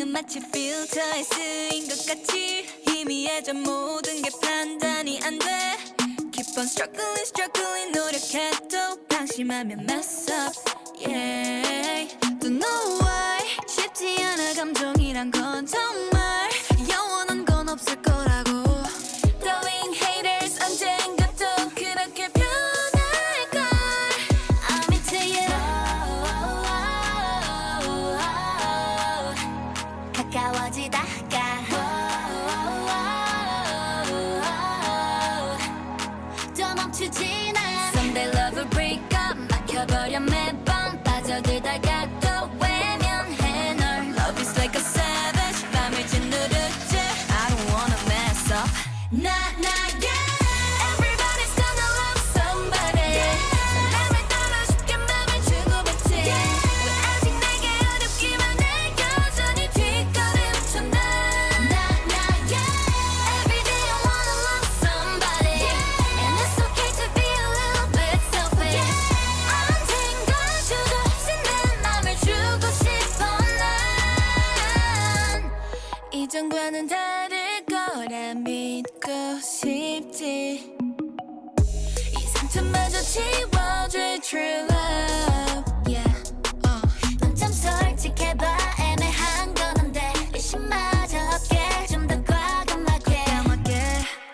너는 마치 필터에 쓰인 것 같이 희미해져 모든 게 판단이 안 돼 Keep on struggling 노력해도 방심하면 mess up yeah Don't know why 쉽지 않아 감정이란 건 정말 영원한 건 없을 거라고 Throwing haters 언젠가 또 그렇게 변할걸 I'm into you 가까워지다가 또 멈추진 않아 Someday love will break up 막혀버려 매번 빠져들다가 또 외면해 널 Love is like a savage 밤을 짓누르지 I don't wanna mess up Nah, yeah Everybody's gonna love somebody 사람을 따라 쉽게 맘을 주고받지 왜 아직 내게 어렵기만 해 여전히 뒷걸음쳐 나 Nah, yeah Every day I wanna love somebody And it's okay to be a little bit selfish 언젠가 주저 없이 내 맘을 주고 싶어 난 이전과는 다를 거라 믿고 싶지 이 상처마저 지워줄 true love yeah 넌 좀 솔직해봐 애매한 건 한데 의심마저 없게 좀 더 과감하게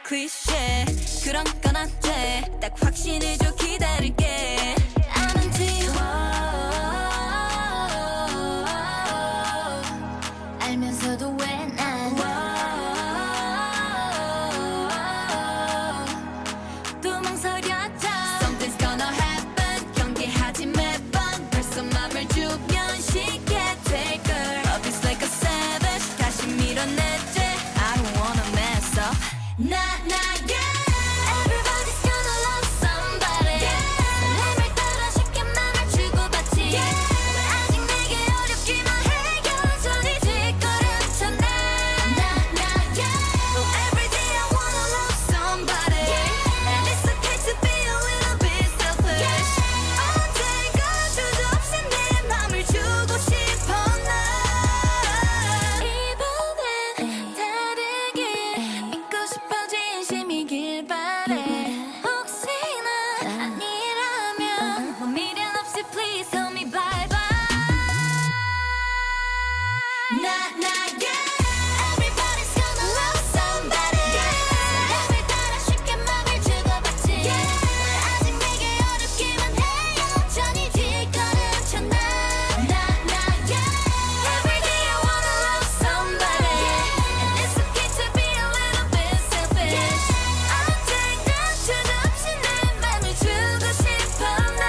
클리셰 그런 건 안 돼 딱 확신을 줘 기다릴게 I'm into you 알면서도 왜난 또 망설여져 Something's gonna happen 경계하지 매번 벌써 맘을 주면 쉽게 take her Love is like a savage 다시 밀어내지 I don't wanna mess up Nah, yeah Everybody's gonna love somebody 사람을 따라 쉽게 맘을 주고받지 왜 아직 내게 어렵기만 해 여전히 뒷걸음쳐 나 Nah, yeah Every day I wanna love somebody And it's okay to be a little bit selfish 언젠가 주저 없이 내 맘을 주고 싶어 난 이번엔 다르게 믿고 싶어 진심이길 바래 혹시나 아니라면 미련 없이 please tell me bye bye Nah, yeah Everybody's gonna love somebody 사람을 따라 쉽게 맘을 주고받지 왜 아직 내게 어렵기만 해 여전히 뒷걸음쳐 나 Nah, yeah Every day I wanna love somebody And it's okay to be a little bit selfish 언젠가 주저 없이 내 맘을 주고 싶어 나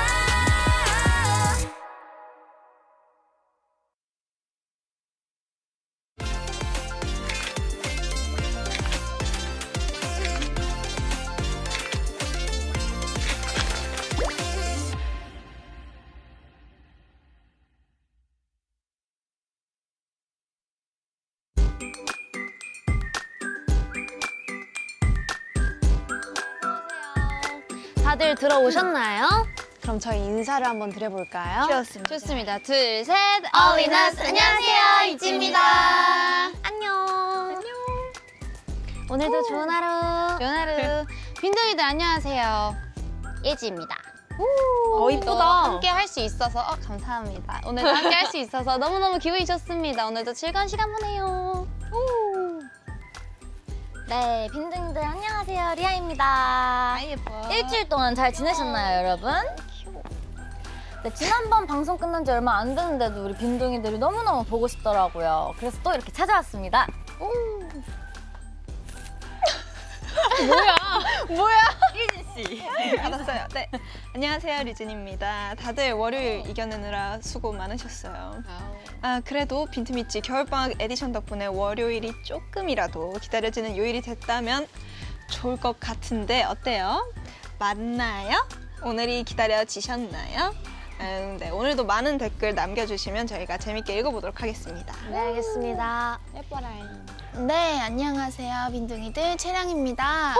다들 들어오셨나요? 그럼 저희 인사를 한번 드려볼까요? 좋습니다. 둘, 셋. 어린아스 안녕하세요. 이지입니다. 안녕. 오늘도 좋은 하루. 좋은 하루. 빈둥이들 안녕하세요. 예지입니다. 이쁘다. 함께 할 수 있어서 감사합니다. 오늘도 함께 할 수 있어서 너무너무 기분이 좋습니다. 오늘도 즐거운 시간 보내요. 네, 빈둥이들 안녕하세요. 리아입니다. 예뻐. 일주일 동안 잘 지내셨나요, 여러분? 네, 지난번 방송 끝난 지 얼마 안 됐는데도 우리 빈둥이들이 너무너무 보고 싶더라고요. 그래서 또 이렇게 찾아왔습니다. 뭐야? 리진 씨. 알았어요. 네. 안녕하세요. 리진입니다. 다들 월요일 이겨내느라 수고 많으셨어요. 그래도 빈틈있지 겨울방학 에디션 덕분에 월요일이 조금이라도 기다려지는 요일이 됐다면 좋을 것 같은데 어때요? 맞나요? 오늘이 기다려지셨나요? 네, 오늘도 많은 댓글 남겨주시면 저희가 재밌게 읽어보도록 하겠습니다. 네, 알겠습니다. 예뻐라. 네, 안녕하세요. 빈둥이들 채량입니다.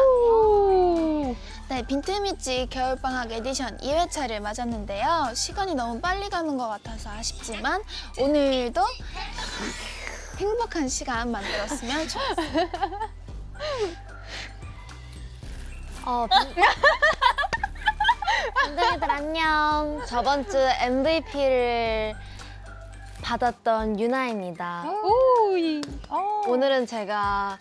네, 빈틈있지 겨울방학 에디션 2회차를 맞았는데요. 시간이 너무 빨리 가는 것 같아서 아쉽지만 오늘도 행복한 시간 만들었으면 좋겠어요. 빈둥이들 안녕. 저번 주 MVP를 받았던 유나입니다. 오늘은 제가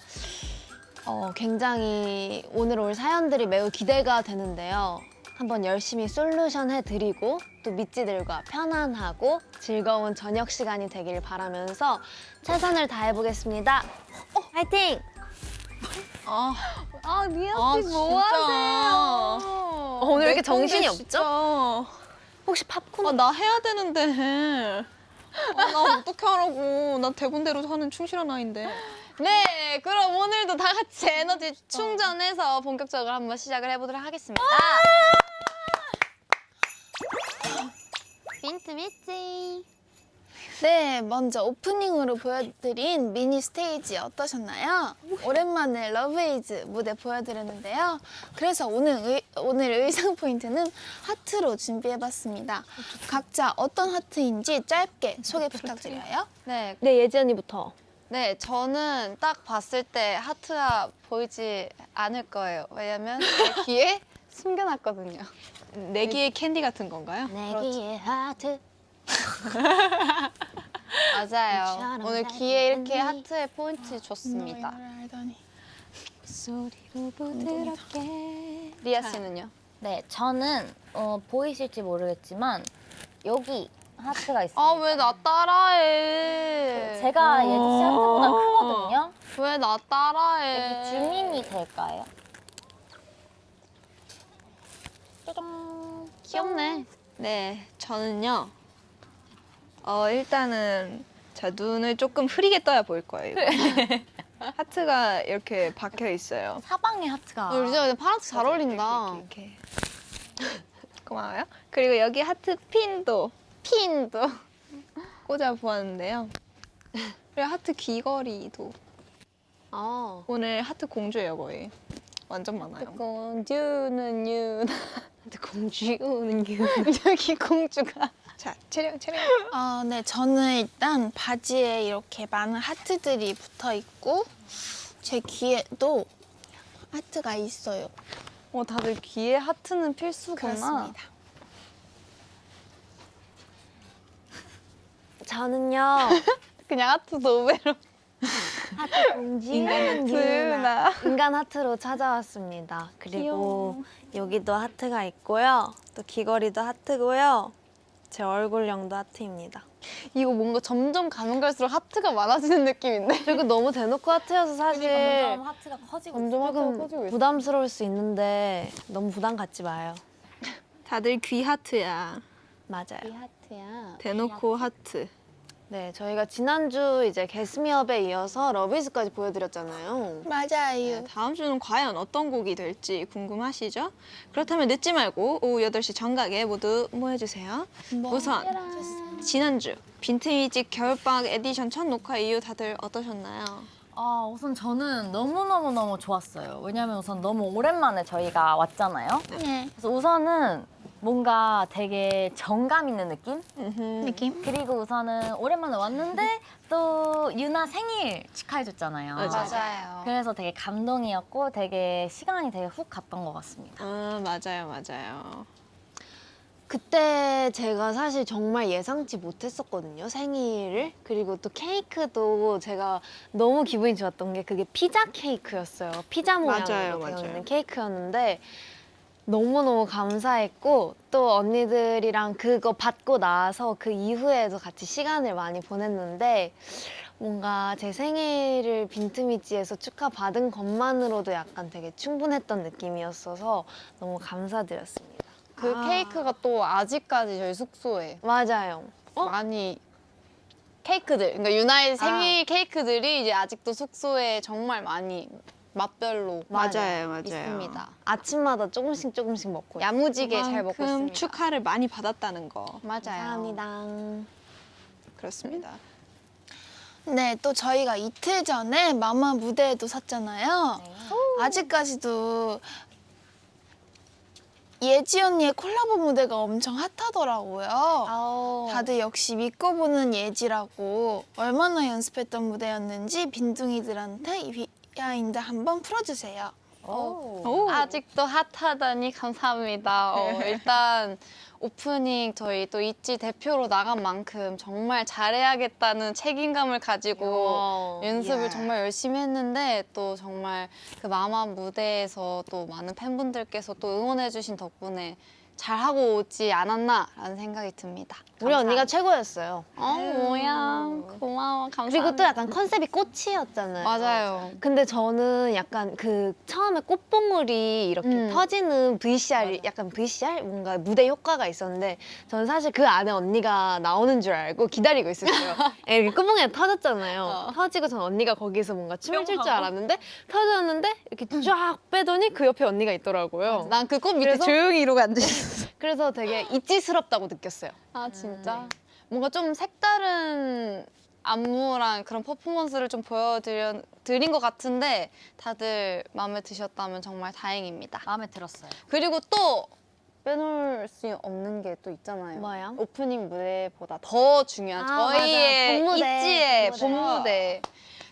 굉장히 오늘 올 사연들이 매우 기대가 되는데요. 한번 열심히 솔루션 해드리고 또 미찌들과 편안하고 즐거운 저녁 시간이 되길 바라면서 최선을 다해보겠습니다. 화이팅! 미아 씨 뭐 하세요? 오늘 왜 이렇게 정신이 없죠? 혹시 팝콘? 나 해야 되는데. 나 어떻게 하라고. 나 대본대로 하는 충실한 아이인데. 네, 그럼 오늘도 다 같이 에너지 충전해서 본격적으로 한번 시작을 해보도록 하겠습니다. 빈트 미찌. 네, 먼저 오프닝으로 보여드린 미니 스테이지 어떠셨나요? 오랜만에 러브에이즈 무대 보여드렸는데요. 그래서 오늘 의상 포인트는 하트로 준비해봤습니다. 각자 어떤 하트인지 짧게 소개 부탁드려요. 네, 예지 언니부터. 네, 저는 딱 봤을 때 하트가 보이지 않을 거예요. 왜냐면 제 귀에 숨겨놨거든요. 내기의 캔디 같은 건가요? 내기의 하트. 맞아요. 오늘 귀에 이렇게 하트의 포인트 줬습니다. 이걸 알더니. 소리로 부드럽게. 리아 씨는요? 네, 저는 보이실지 모르겠지만 여기 하트가 있습니다. 아, 왜 나 따라해? 제가 예지 씨 하트보다 크거든요. 왜 나 따라해? 여기 줌인이 될까요? 짜잔. 귀엽네. 네, 저는요. 일단은 자 눈을 조금 흐리게 떠야 보일 거예요. 하트가 이렇게 박혀 있어요. 사방에 하트가. 우리 진짜 파란색 잘 어울린다. 이렇게. 고마워요. 그리고 여기 하트 핀도 핀도. 꽂아 보았는데요. 그리고 하트 귀걸이도 어. 오늘 하트 공주예요 거의. 완전 많아요. 공주는 유나. 공주는 유나. 여기 공주가. 자, 채령. 네, 저는 일단 바지에 이렇게 많은 하트들이 붙어 있고 제 귀에도 하트가 있어요. 다들 귀에 하트는 필수구나. 그렇습니다. 저는요. 그냥 하트 노베로. 하트 공주는 유나. 인간 하트로 찾아왔습니다. 그리고 여기도 하트가 있고요. 또 귀걸이도 하트고요. 제 얼굴형도 하트입니다. 이거 뭔가 점점 가면 갈수록 하트가 많아지는 느낌인데? 그리고 너무 대놓고 하트여서 사실 점점 하트가 커지고 있어요. 조금 부담스러울 수 있는데 너무 부담 갖지 마요. 다들 귀 하트야. 맞아요. 하트야. 대놓고 하트. 네, 저희가 지난주 이제 게스미업에 이어서 러비즈까지 보여드렸잖아요. 맞아요. 다음 주는 과연 어떤 곡이 될지 궁금하시죠? 그렇다면 늦지 말고 오후 8시 정각에 모두 모여주세요. 우선 지난주 빈티미지 겨울방학 에디션 첫 녹화 이후 다들 어떠셨나요? 우선 저는 너무너무 좋았어요. 왜냐면 우선 너무 오랜만에 저희가 왔잖아요. 네. 그래서 우선은 뭔가 되게 정감 있는 느낌? 느낌? 그리고 우선은 오랜만에 왔는데 또 유나 생일 축하해줬잖아요. 맞아요. 그래서 되게 감동이었고 되게 시간이 되게 훅 갔던 것 같습니다. 맞아요. 그때 제가 사실 정말 예상치 못했었거든요, 생일을. 그리고 또 케이크도 제가 너무 기분이 좋았던 게 그게 피자 케이크였어요. 피자 모양으로 되어 맞아요. 있는 케이크였는데 너무너무 감사했고 또 언니들이랑 그거 받고 나서 그 이후에도 같이 시간을 많이 보냈는데 뭔가 제 생일을 빈트미지에서 축하받은 것만으로도 약간 되게 충분했던 느낌이었어서 너무 감사드렸습니다. 그 케이크가 또 아직까지 저희 숙소에 맞아요. 많이 케이크들, 그러니까 유나의 생일 케이크들이 이제 아직도 숙소에 정말 많이 맛별로 맞아요. 있습니다. 아침마다 조금씩 먹고 야무지게 잘 먹고 그만큼 있습니다. 축하를 많이 받았다는 거. 맞아요. 감사합니다. 그렇습니다. 네, 또 저희가 이틀 전에 마마 무대에도 섰잖아요. 아직까지도 예지 언니의 콜라보 무대가 엄청 핫하더라고요. 다들 역시 믿고 보는 예지라고 얼마나 연습했던 무대였는지 빈둥이들한테 이 비하인드 한번 풀어주세요. 아직도 핫하다니 감사합니다. 일단 오프닝 저희 또 있지 대표로 나간 만큼 정말 잘해야겠다는 책임감을 가지고 연습을 정말 열심히 했는데 또 정말 그 마마 무대에서 또 많은 팬분들께서 또 응원해주신 덕분에 잘하고 오지 않았나라는 생각이 듭니다. 우리 언니가 최고였어요. 뭐야. 고마워. 감사합니다. 그리고 또 약간 컨셉이 꽃이었잖아요. 맞아요. 근데 저는 약간 그 처음에 꽃봉오리 이렇게 터지는 VCR, 약간 VCR? 뭔가 무대 효과가 있었는데 저는 사실 그 안에 언니가 나오는 줄 알고 기다리고 있었어요. 이렇게 꽃봉오리가 터졌잖아요. 터지고 전 언니가 거기서 뭔가 춤을 출 줄 알았는데 터졌는데 이렇게 쫙 빼더니 그 옆에 언니가 있더라고요. 난 그 꽃 밑에 그래서? 조용히 이러고 앉아있었어. 그래서 되게 있지스럽다고 느꼈어요. 아 진짜? 뭔가 좀 색다른 안무랑 그런 퍼포먼스를 좀 보여드린 것 같은데 다들 마음에 드셨다면 정말 다행입니다. 마음에 들었어요. 그리고 또 빼놓을 수 없는 게 또 있잖아요. 뭐요? 오프닝 무대보다 더 중요한 아, 저희의 맞아. 본무대. 있지의 본무대. 본무대.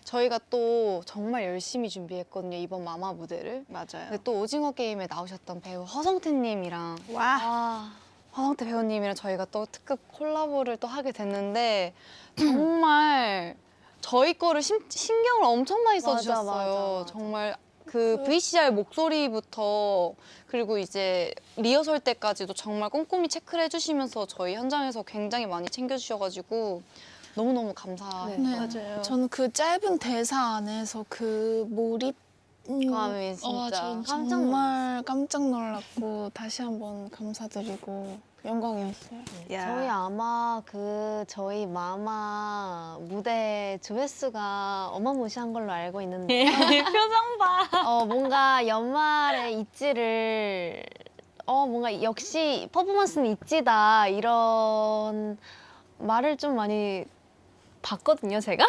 저희가 또 정말 열심히 준비했거든요, 이번 마마 무대를. 맞아요. 근데 또 오징어 게임에 나오셨던 배우 허성태님이랑 와. 허성태 배우님이랑 저희가 또 특급 콜라보를 또 하게 됐는데 정말 저희 거를 신경을 엄청 많이 써주셨어요. 맞아. 정말 그 VCR 목소리부터 그리고 이제 리허설 때까지도 정말 꼼꼼히 체크를 해주시면서 저희 현장에서 굉장히 많이 챙겨주셔가지고 너무너무 감사해요. 네, 맞아요. 저는 그 짧은 대사 안에서 그 몰입 감이 진짜 전 정말 깜짝 놀랐고 다시 한번 감사드리고 영광이었어요. 야. 저희 아마 저희 마마 무대 조회수가 어마무시한 걸로 알고 있는데 표정 봐. 뭔가 연말에 있지를 뭔가 역시 퍼포먼스는 있지다 이런 말을 좀 많이 봤거든요, 제가.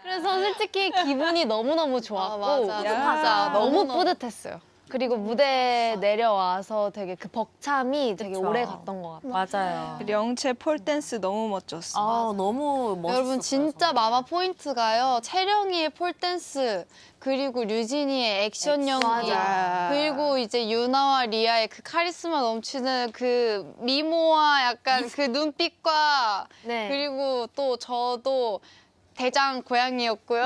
그래서 솔직히 기분이 너무너무 좋았고 맞아. 너무 뿌듯했어요. 그리고 무대 내려와서 되게 그 벅참이 되게 그쵸. 오래 갔던 것 같아요. 맞아요. 령채 폴댄스 너무 멋졌어. 아, 너무 멋있었어요. 여러분 진짜 마마 포인트가요. 채령이의 폴댄스 그리고 류진이의 액션 연기 맞아. 그리고 이제 유나와 리아의 그 카리스마 넘치는 그 미모와 약간 그 눈빛과 네. 그리고 또 저도 대장 고양이였고요.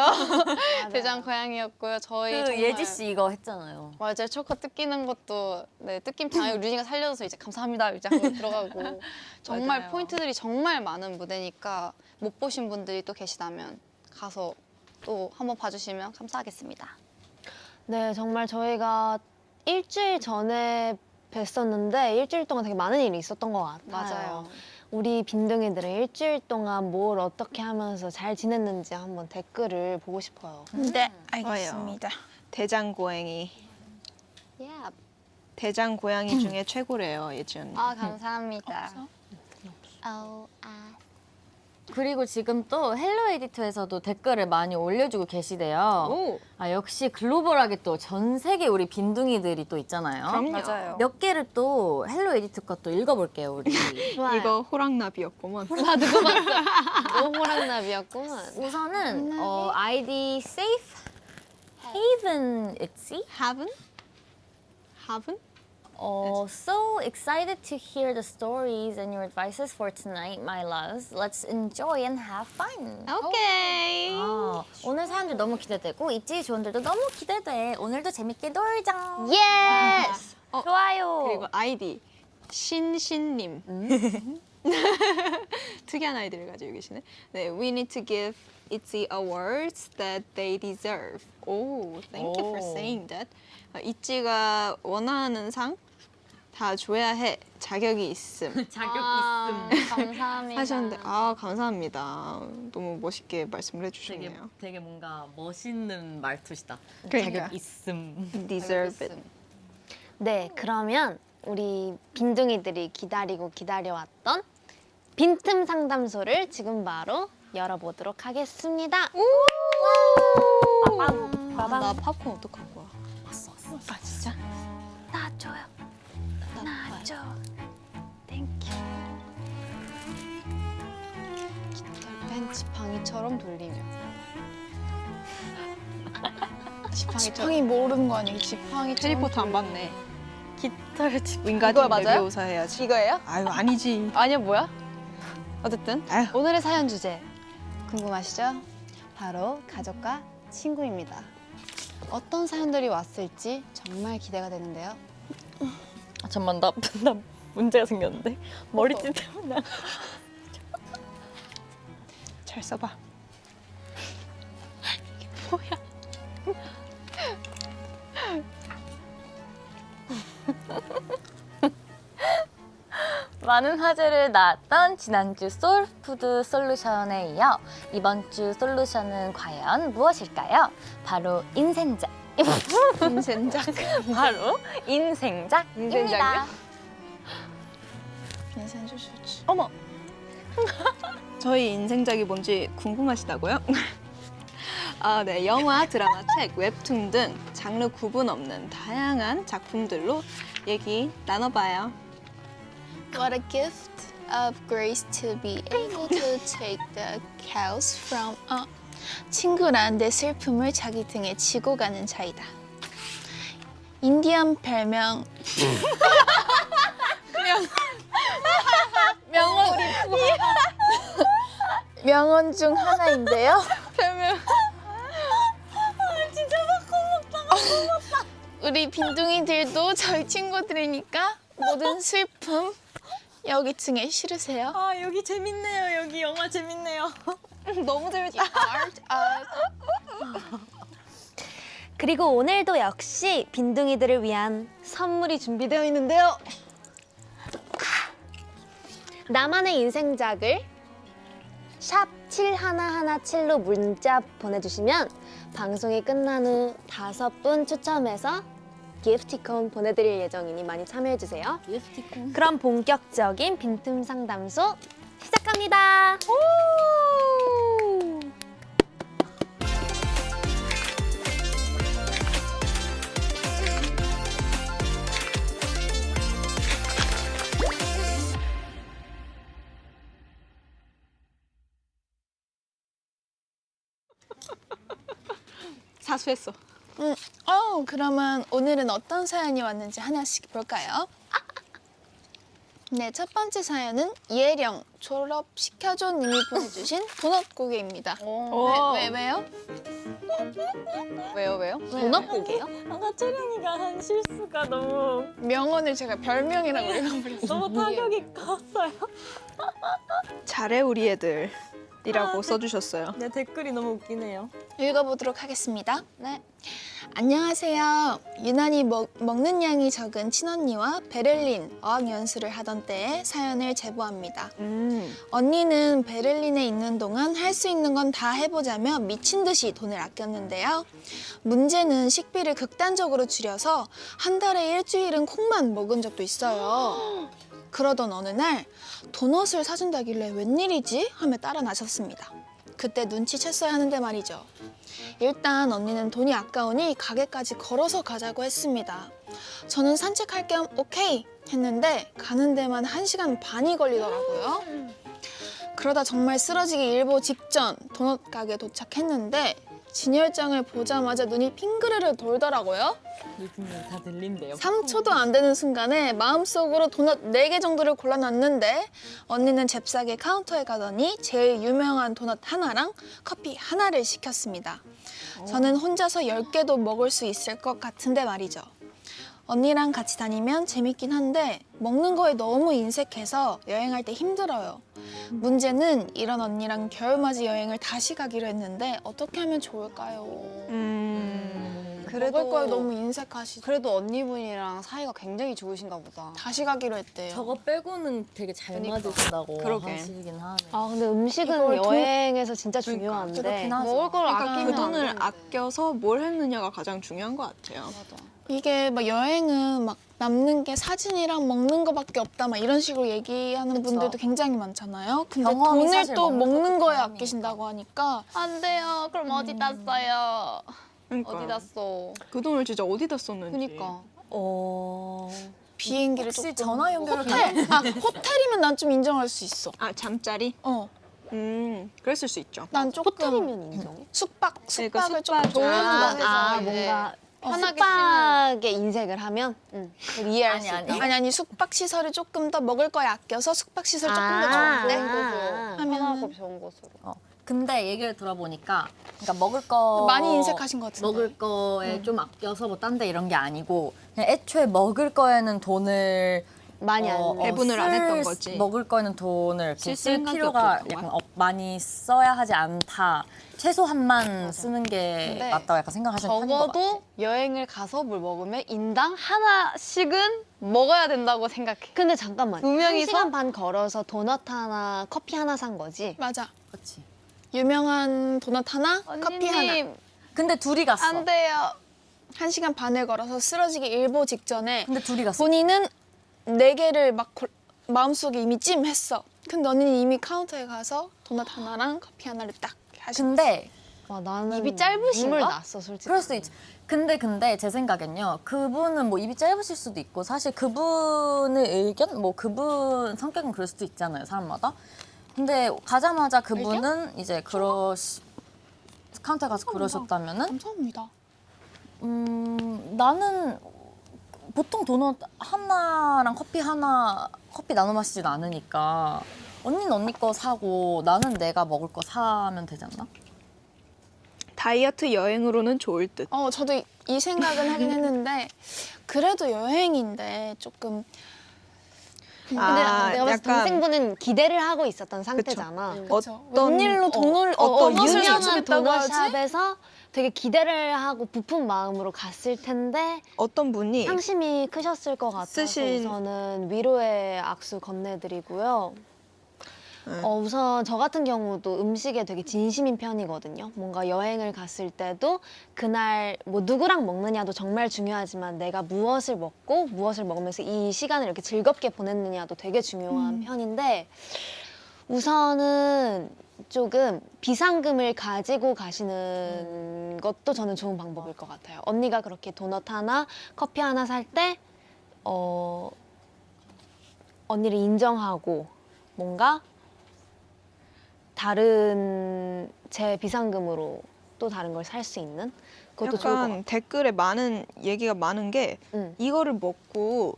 대장 고양이였고요. 저희 그 정말 예지 씨 이거 했잖아요. 맞아요. 초코 뜯기는 것도 네 뜯김 당하고 류진이가 살려줘서 이제 감사합니다 이제 하고 들어가고 정말 맞아요. 포인트들이 정말 많은 무대니까 못 보신 분들이 또 계시다면 가서 또 한번 봐주시면 감사하겠습니다. 네, 정말 저희가 일주일 전에 뵀었는데 일주일 동안 되게 많은 일이 있었던 것 같아요. 맞아요. 우리 빈둥이들은 일주일 동안 뭘 어떻게 하면서 잘 지냈는지 한번 댓글을 보고 싶어요. 네, 알겠습니다. 대장 고양이. Yeah. 대장 고양이 중에 최고래요, 예지 언니. 아 감사합니다. 그리고 지금 또 헬로 에디터에서도 댓글을 많이 올려주고 계시대요. 오. 아, 역시 글로벌하게 또 전 세계 우리 빈둥이들이 또 있잖아요. 그럼요. 맞아요. 몇 개를 또 헬로 에디터 것도 읽어볼게요, 우리. 이거 호랑나비였구먼. 너무 호랑나비였구만. 우선은 아이디 Safe Haven Itzy. Haven? Haven? So excited to hear the stories and your advices for tonight, my loves. Let's enjoy and have fun. 오케이. 오늘 사연들 너무 기대되고 있지 조언들도 너무 기대돼. 오늘도 재밌게 놀자. Yes. 좋아요. 그리고 아이디 신신님. 특이한 아이디를 가지고 계시네. 네, we need to give ITZY awards that they deserve. 오, thank you for saying that. ITZY가 원하는 상 다 줘야 해. 자격이 있음. 감사합니다. 하셨는데 감사합니다. 너무 멋있게 말씀을 해주셨네요. 되게 뭔가 멋있는 말투시다. 그러니까. 자격 있음. Deserve it. 네, 그러면 우리 빈둥이들이 기다려왔던 빈틈 상담소를 지금 바로 열어보도록 하겠습니다. 나 팝콘 어떡할 거야? 아 진짜? 놔줘요. 놔줘. 땡큐. 펜 지팡이처럼 돌리며. 지팡이 모르는 거 아니에요? 지팡이처럼. 해리포터 안 봤네. 깃털 집. 윙가디움 이거 맞아요? 레비오사 해야지. 이거예요? 아유 아니지. 아니야 뭐야? 어쨌든 아유. 오늘의 사연 주제 궁금하시죠? 바로 가족과 친구입니다. 어떤 사연들이 왔을지 정말 기대가 되는데요. 아, 잠만 나 문제가 생겼는데 머리띠 때문에. 잘 써봐. 많은 화제를 낳았던 지난주 소울푸드 솔루션에 이어 이번 주 솔루션은 과연 무엇일까요? 바로 인생작. 인생작. 바로 인생작입니다. 인생작이요? 인생작 좋지. 어머. 저희 인생작이 뭔지 궁금하시다고요? 아, 네. 영화, 드라마, 책, 웹툰 등 장르 구분 없는 다양한 작품들로 얘기 나눠봐요. What a gift of grace to be able to take the chaos from. 친구란 내 슬픔을 자기 등에 지고 가는 자이다. 인디언 별명. 명언 중 하나인데요. 별명. 진짜 바꿔먹다. 우리 빈둥이들도 저희 친구들이니까 모든 슬픔 여기 층에 실으세요. 아 여기 재밌네요. 여기 영화 재밌네요. 너무 재밌다. 그리고 오늘도 역시 빈둥이들을 위한 선물이 준비되어 있는데요. 나만의 인생작을 샵 7117로 문자 보내주시면 방송이 끝난 후 5분 추첨해서 기프티콘 보내드릴 예정이니 많이 참여해주세요. 기프티콘. 그럼 본격적인 빈틈 상담소 시작합니다. 사수했어. 그러면 오늘은 어떤 사연이 왔는지 하나씩 볼까요? 네, 첫 번째 사연은 이혜령 졸업시켜줘 님이 보내주신 도넛 고개입니다. 왜요? 왜요? 도넛 고개요? 아까 채령이가 한 실수가 너무 명언을 제가 별명이라고 읽어버렸어요. 너무 타격이 컸어요. 잘해 우리 애들이라고 써주셨어요. 네 댓글이 너무 웃기네요. 읽어보도록 하겠습니다. 네. 안녕하세요. 유난히 먹는 양이 적은 친언니와 베를린 어학 연수를 하던 때에 사연을 제보합니다. 언니는 베를린에 있는 동안 할 수 있는 건 다 해보자며 미친 듯이 돈을 아꼈는데요. 문제는 식비를 극단적으로 줄여서 한 달에 일주일은 콩만 먹은 적도 있어요. 그러던 어느 날 도넛을 사준다길래 웬일이지? 하며 따라 나섰습니다. 그때 눈치챘어야 하는데 말이죠. 일단 언니는 돈이 아까우니 가게까지 걸어서 가자고 했습니다. 저는 산책할 겸 오케이 했는데 가는 데만 1시간 반이 걸리더라고요. 그러다 정말 쓰러지기 일보 직전 도넛 가게 도착했는데 진열장을 보자마자 눈이 핑그르르 돌더라고요. 요즘 다 들린대요. 3초도 안 되는 순간에 마음속으로 도넛 4개 정도를 골라놨는데 언니는 잽싸게 카운터에 가더니 제일 유명한 도넛 하나랑 커피 하나를 시켰습니다. 저는 혼자서 10개도 먹을 수 있을 것 같은데 말이죠. 언니랑 같이 다니면 재밌긴 한데 먹는 거에 너무 인색해서 여행할 때 힘들어요. 문제는 이런 언니랑 겨울맞이 여행을 다시 가기로 했는데 어떻게 하면 좋을까요? 먹을 거에 너무 인색하시죠. 그래도 언니분이랑 사이가 굉장히 좋으신가 보다. 다시 가기로 했대요. 저거 빼고는 되게 잘 맞으신다고 그러게. 하시긴 하네. 아 근데 음식은 이걸 여행에서 진짜 중요한데 그렇긴 하죠. 먹을 걸 그러니까 아끼면 그 돈을 안 되는데. 아껴서 뭘 했느냐가 가장 중요한 것 같아요. 맞아. 이게 막 여행은 막 남는 게 사진이랑 먹는 거밖에 없다 막 이런 식으로 얘기하는 그쵸. 분들도 굉장히 많잖아요. 근데 경험이 돈을 사실 또 먹는 먹는 것도 거에 경험이니까. 아끼신다고 하니까 안 돼요. 그럼 어디다 써요? 그러니까 어디다 써? 그 돈을 진짜 어디다 썼는지. 그니까. 비행기를 혹시 조금 전화 연결을 호텔이면 난 좀 인정할 수 있어. 아 잠자리? 그랬을 수 있죠. 난 조금 호텔이면 인정해? 숙박을 숙박 조금 좋아하는 곳에서 뭔가 편하게 숙박의 인색을 하면 이해할 수 있다. 아니 숙박 시설을 조금 더 먹을 거에 아껴서 숙박 시설 조금 더 좋은데 편하고 좋은 곳으로. 근데 얘기를 들어보니까 그러니까 먹을 거 많이 인색하신 것 같은데. 먹을 거에 좀 아껴서 뭐 딴 데 이런 게 아니고 그냥 애초에 먹을 거에는 돈을 많이 안 내. 배분을 안 했던 거지. 먹을 거에는 돈을 이렇게 쓸 쓸 생각이 필요가 없었던 약간 많이 써야 하지 않다. 최소한만 쓰는 게 근데 맞다고 약간 생각하시는 편인 것 같아. 적어도 여행을 가서 뭘 먹으면 인당 하나씩은 먹어야 된다고 생각해. 근데 잠깐만. 두 명이서? 1시간 반 걸어서 도넛 하나, 커피 하나 산 거지? 맞아. 그렇지. 유명한 도넛 하나, 커피 하나. 언니님, 근데 둘이 갔어. 안 돼요. 1시간 반을 걸어서 쓰러지기 일보 직전에 근데 둘이 갔어. 본인은 4개를 막 마음속에 이미 찜했어. 근데 언니는 이미 카운터에 가서 도넛 하나랑 커피 하나를 딱 하신 근데 나는 입이 짧으신가? 눈물 났어, 솔직히. 그럴 수도 있지. 근데 제 생각엔요. 그분은 뭐 입이 짧으실 수도 있고 사실 그분의 의견, 뭐 그분 성격은 그럴 수도 있잖아요. 사람마다. 근데 가자마자 그분은 이제 카운터에 가서 그러셨다면은 감사합니다. 나는 보통 도넛 하나랑 커피 나눠 마시진 않으니까 언니는 언니 거 사고 나는 내가 먹을 거 사면 되지 않나? 다이어트 여행으로는 좋을 듯. 저도 이 생각은 하긴 했는데 그래도 여행인데 조금 근데 아, 내가 봤을 때 약간- 동생분은 기대를 하고 있었던 상태잖아. 그쵸. 어떤- 웬일로 도넛을 어떤 도넛을 유명한 사주겠다고 하지? 도넛샵에서 되게 기대를 하고 부푼 마음으로 갔을 텐데 어떤 분이 상심이 크셨을 것 같아서 쓰신- 우선은 위로의 악수 건네드리고요. 네. 우선 저 같은 경우도 음식에 되게 진심인 편이거든요. 뭔가 여행을 갔을 때도 그날 뭐 누구랑 먹느냐도 정말 중요하지만 내가 무엇을 먹고 무엇을 먹으면서 이 시간을 이렇게 즐겁게 보냈느냐도 되게 중요한 편인데 우선은 조금 비상금을 가지고 가시는 것도 저는 좋은 방법일 것 같아요. 언니가 그렇게 도넛 하나, 커피 하나 살 때 언니를 인정하고 뭔가 다른 제 비상금으로 또 다른 걸 살 수 있는 그것도 좋을 것 같아요. 약간 댓글에 많은 얘기가 많은 게 이거를 먹고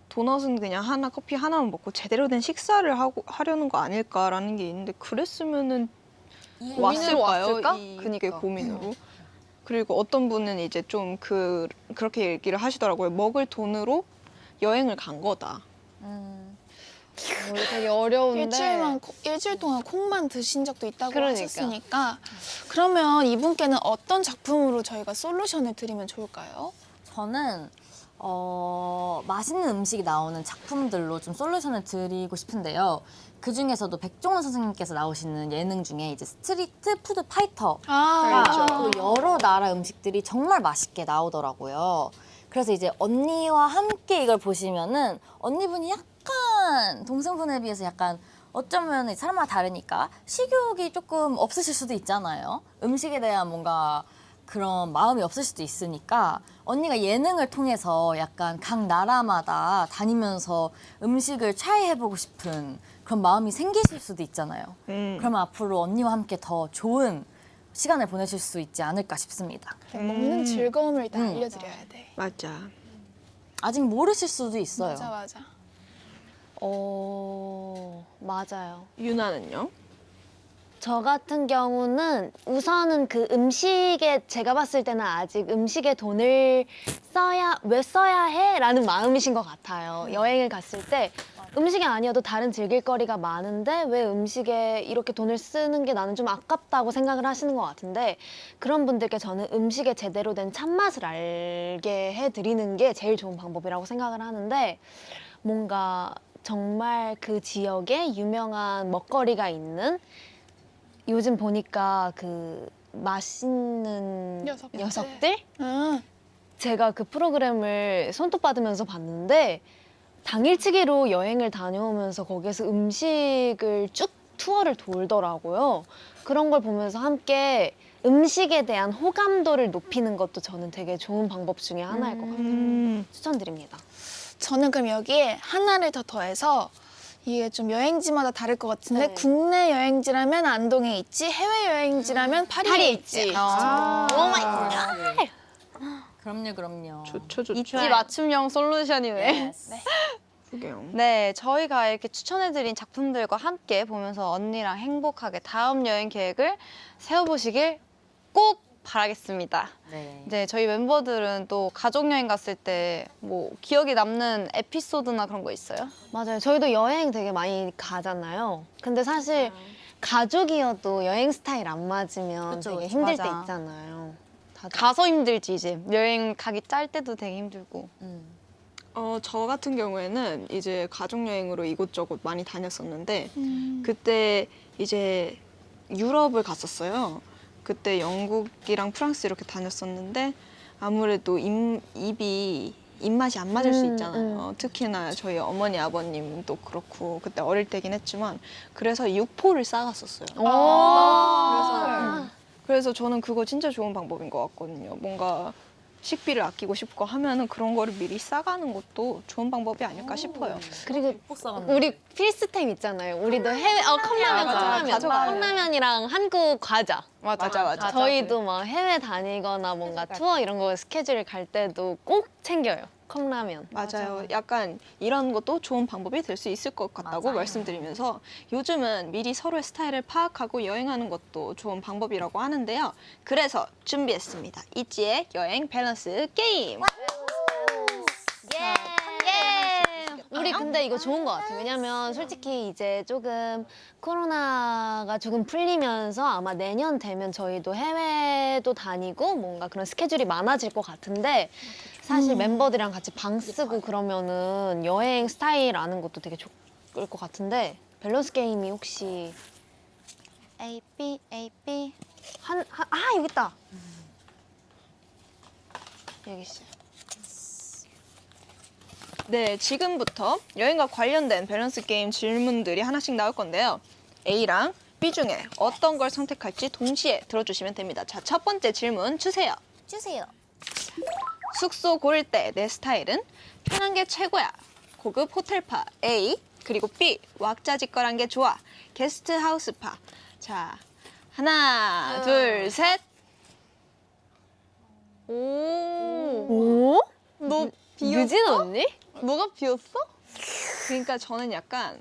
도넛은 그냥 하나 커피 하나만 먹고 제대로 된 식사를 하려는 거 아닐까라는 게 있는데 그랬으면은 왔을까요? 왔을까? 이게 그니까. 고민으로. 그리고 어떤 분은 이제 좀 그렇게 얘기를 하시더라고요. 먹을 돈으로 여행을 간 거다. 되게 어려운데. 일주일 동안 콩만 드신 적도 있다고 그러니까. 하셨으니까 그러면 이분께는 어떤 작품으로 저희가 솔루션을 드리면 좋을까요? 저는 맛있는 음식이 나오는 작품들로 좀 솔루션을 드리고 싶은데요. 그 중에서도 백종원 선생님께서 나오시는 예능 중에 이제 스트리트 푸드 파이터가 또 여러 나라 음식들이 정말 맛있게 나오더라고요. 그래서 이제 언니와 함께 이걸 보시면은 언니분이 약간 동생분에 비해서 약간 어쩌면 사람마다 다르니까 식욕이 조금 없으실 수도 있잖아요. 음식에 대한 뭔가 그런 마음이 없을 수도 있으니까 언니가 예능을 통해서 약간 각 나라마다 다니면서 음식을 트라이해보고 싶은 그런 마음이 생기실 수도 있잖아요. 그러면 앞으로 언니와 함께 더 좋은 시간을 보내실 수 있지 않을까 싶습니다. 먹는 즐거움을 일단 알려드려야 돼. 맞아. 아직 모르실 수도 있어요. 맞아. 맞아요. 유나는요? 저 같은 경우는 우선은 그 음식에 제가 봤을 때는 아직 음식에 돈을 왜 써야 해? 라는 마음이신 것 같아요. 여행을 갔을 때 음식이 아니어도 다른 즐길 거리가 많은데 왜 음식에 이렇게 돈을 쓰는 게 나는 좀 아깝다고 생각을 하시는 것 같은데 그런 분들께 저는 음식의 제대로 된 참맛을 알게 해드리는 게 제일 좋은 방법이라고 생각을 하는데 뭔가 정말 그 지역에 유명한 먹거리가 있는 요즘 보니까 그 맛있는 녀석들? 제가 그 프로그램을 손톱 받으면서 봤는데 당일치기로 여행을 다녀오면서 거기에서 음식을 쭉 투어를 돌더라고요. 그런 걸 보면서 함께 음식에 대한 호감도를 높이는 것도 저는 되게 좋은 방법 중에 하나일 것 같아요. 추천드립니다. 저는 그럼 여기에 하나를 더 더해서 이게 좀 여행지마다 다를 것 같은데 네. 국내 여행지라면 안동에 있지 해외 여행지라면 파리에 있지. 오 마이 갓. 그럼요. 좋죠. 잊지 맞춤형 솔루션이네. 그게요. 네, 저희가 이렇게 추천해드린 작품들과 함께 보면서 언니랑 행복하게 다음 여행 계획을 세워보시길 꼭 바라겠습니다. 네. 이제 저희 멤버들은 또 가족 여행 갔을 때 뭐 기억에 남는 에피소드나 그런 거 있어요? 맞아요. 저희도 여행 되게 많이 가잖아요. 근데 사실 가족이어도 여행 스타일 안 맞으면 그쵸, 되게 그쵸. 힘들 맞아. 때 있잖아요. 다들. 가서 힘들지 이제 여행 가기 짤 때도 되게 힘들고. 저 같은 경우에는 이제 가족 여행으로 이곳저곳 많이 다녔었는데 그때 이제 유럽을 갔었어요. 그때 영국이랑 프랑스 이렇게 다녔었는데 아무래도 입맛이 안 맞을 수 있잖아요. 특히나 저희 어머니 아버님도 그렇고 그때 어릴 때긴 했지만 그래서 육포를 싸갔었어요. 그래서 저는 그거 진짜 좋은 방법인 것 같거든요. 뭔가 식비를 아끼고 싶고 하면은 그런 거를 미리 싸가는 것도 좋은 방법이 아닐까 싶어요. 그리고 복사가 우리 필수템 있잖아요. 우리도 해외 컵라면, 컵라면, 가져가요. 컵라면이랑 한국 과자. 맞아. 저희도 막 해외 다니거나 뭔가 투어 이런 거 스케줄 갈 때도 꼭 챙겨요. 컵라면. 맞아요. 약간 이런 것도 좋은 방법이 될 수 있을 것 같다고 맞아요. 말씀드리면서 요즘은 미리 서로의 스타일을 파악하고 여행하는 것도 좋은 방법이라고 하는데요. 그래서 준비했습니다. 있지의 여행 밸런스 게임. 우리 근데 이거 좋은 것 같아요. 왜냐면 솔직히 이제 조금 코로나가 조금 풀리면서 아마 내년 되면 저희도 해외도 다니고 뭔가 그런 스케줄이 많아질 것 같은데 사실 멤버들이랑 같이 방 쓰고 그러면은 여행 스타일 아는 것도 되게 좋을 것 같은데 밸런스 게임이 혹시 A, B, A, B 여기 있다. 여기 있어. 네, 지금부터 여행과 관련된 밸런스 게임 질문들이 하나씩 나올 건데요. A랑 B 중에 어떤 걸 선택할지 동시에 들어주시면 됩니다. 자, 첫 번째 질문 주세요. 숙소 고를 때 내 스타일은 편한 게 최고야. 고급 호텔파 A. 그리고 B. 왁자지껄한 게 좋아. 게스트하우스파. 자, 하나, 둘, 셋. 오? 너 유진 언니? 너가 비었어? 그러니까 저는 약간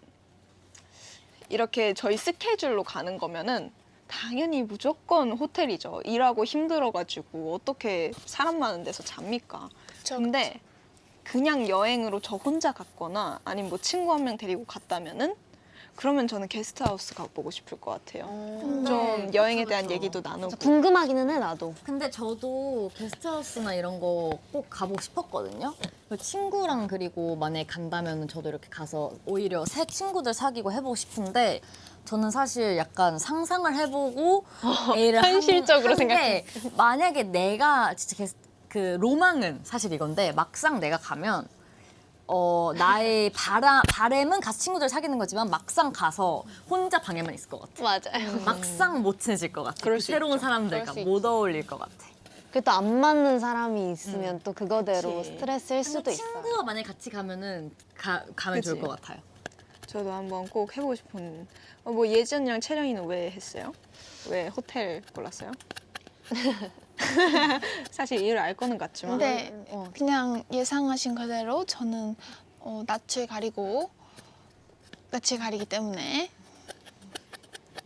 이렇게 저희 스케줄로 가는 거면은 당연히 무조건 호텔이죠. 일하고 힘들어가지고 어떻게 사람 많은 데서 잡니까? 근데 그냥 여행으로 저 혼자 갔거나 아니면 뭐 친구 한 명 데리고 갔다면은 그러면 저는 게스트하우스 가보고 싶을 것 같아요. 좀 여행에 대한 얘기도 나누고. 궁금하기는 해 나도. 근데 저도 게스트하우스나 이런 거 꼭 가보고 싶었거든요. 친구랑 그리고 만약에 간다면 저도 이렇게 가서 오히려 새 친구들 사귀고 해보고 싶은데 저는 사실 약간 상상을 해보고 A를 현실적으로 생각해. 만약에 내가 진짜 그 로망은 사실 이건데 막상 내가 가면 나의 바램은 가서 친구들 사귀는 거지만 막상 가서 혼자 방에만 있을 것 같아. 맞아요. 막상 못 친해질 것 같아. 그럴 수 새로운 있죠. 사람들과 그럴 수 못 어울릴 것 같아. 그게 또 안 맞는 사람이 있으면 또 그거대로 그치. 스트레스일 수도 있어요. 친구와 만약에 같이 가면은 가면 그치. 좋을 것 같아요. 저도 한번 꼭 해보고 싶은. 뭐 예전이랑 채령이는 왜 했어요? 왜 호텔 골랐어요? 사실 이유를 알 거는 같지만. 근데 그냥 예상하신 그대로 저는 낯을 가리기 때문에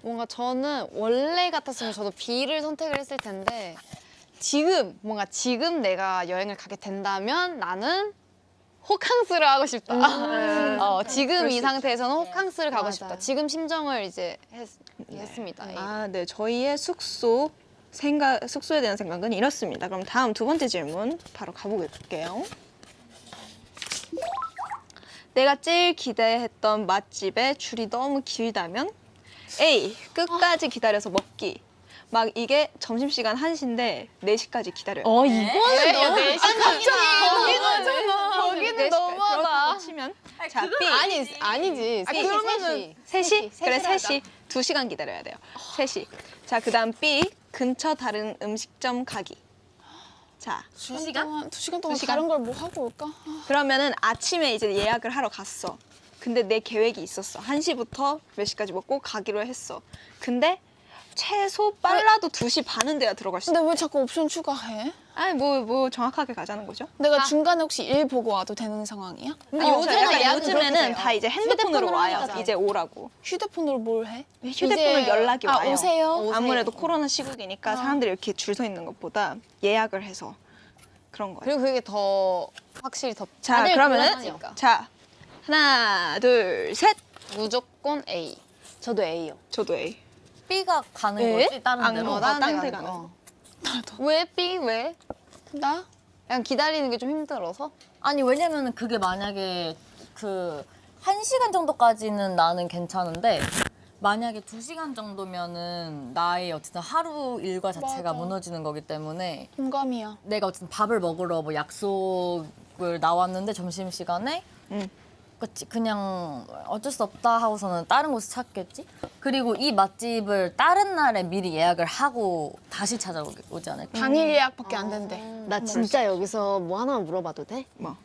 뭔가 저는 원래 같았으면 저도 B를 선택을 했을 텐데 지금 내가 여행을 가게 된다면 나는 호캉스를 하고 싶다. 지금 그럴 이 수 상태에서는 호캉스를 가고 맞아요. 싶다. 지금 심정을 이제 했습니다. 아, 네. 저희의 숙소에 대한 생각은 이렇습니다. 그럼 다음 두 번째 질문 바로 가보게요. 내가 제일 기대했던 맛집에 줄이 너무 길다면 A. 끝까지 기다려서 먹기. 막 이게 점심시간 1시인데 4시까지 기다려요. 이거는 너무 거기는 너무하다. 그렇다고 치면 자, B. 아니지. 그러면은 3시? 그래, 3시. 2시간 기다려야 돼요. 3시. 자, 그 다음 B. 근처 다른 음식점 가기. 자, 2시간? 2시간 동안 2시간? 다른 걸 뭐 하고 올까? 그러면은 아침에 이제 예약을 하러 갔어. 근데 내 계획이 있었어. 1시부터 몇 시까지 먹고 가기로 했어. 근데 최소 빨라도 2시 반은 돼야 들어갈 수 있어. 근데 왜 자꾸 옵션 추가해? 아니 뭐 정확하게 가자는 거죠. 내가 중간에 혹시 일 보고 와도 되는 상황이야? 요즘에는 다 이제 핸드폰으로 와요. 이제 오라고. 휴대폰으로 뭘 해? 휴대폰으로 연락이 와요. 오세요? 아무래도 코로나 시국이니까 사람들이 이렇게 줄 서 있는 것보다 예약을 해서 그런 거예요. 그리고 그게 더 확실히 더 자, 다들 그러면은 그러니까. 자, 하나, 둘, 셋. 무조건 A. 저도 A요. 저도 A. B가 가는 에? 거지 다른 안 데로. 가. 다른 데 가는 거. 왜 B 왜? 나? 그냥 기다리는 게 좀 힘들어서? 아니 왜냐면은 그게 만약에 그 1시간 정도까지는 나는 괜찮은데 만약에 2시간 정도면은 나의 어쨌든 하루 일과 자체가 맞아. 무너지는 거기 때문에 공감이야. 내가 어쨌든 밥을 먹으러 뭐 약속을 나왔는데 점심시간에 그치 그냥 어쩔 수 없다 하고서는 다른 곳을 찾겠지. 그리고 이 맛집을 다른 날에 미리 예약을 하고 다시 찾아오지 않을까. 당일 예약밖에 안 된대. 나 진짜 여기서 뭐 하나만 물어봐도 돼? 뭐?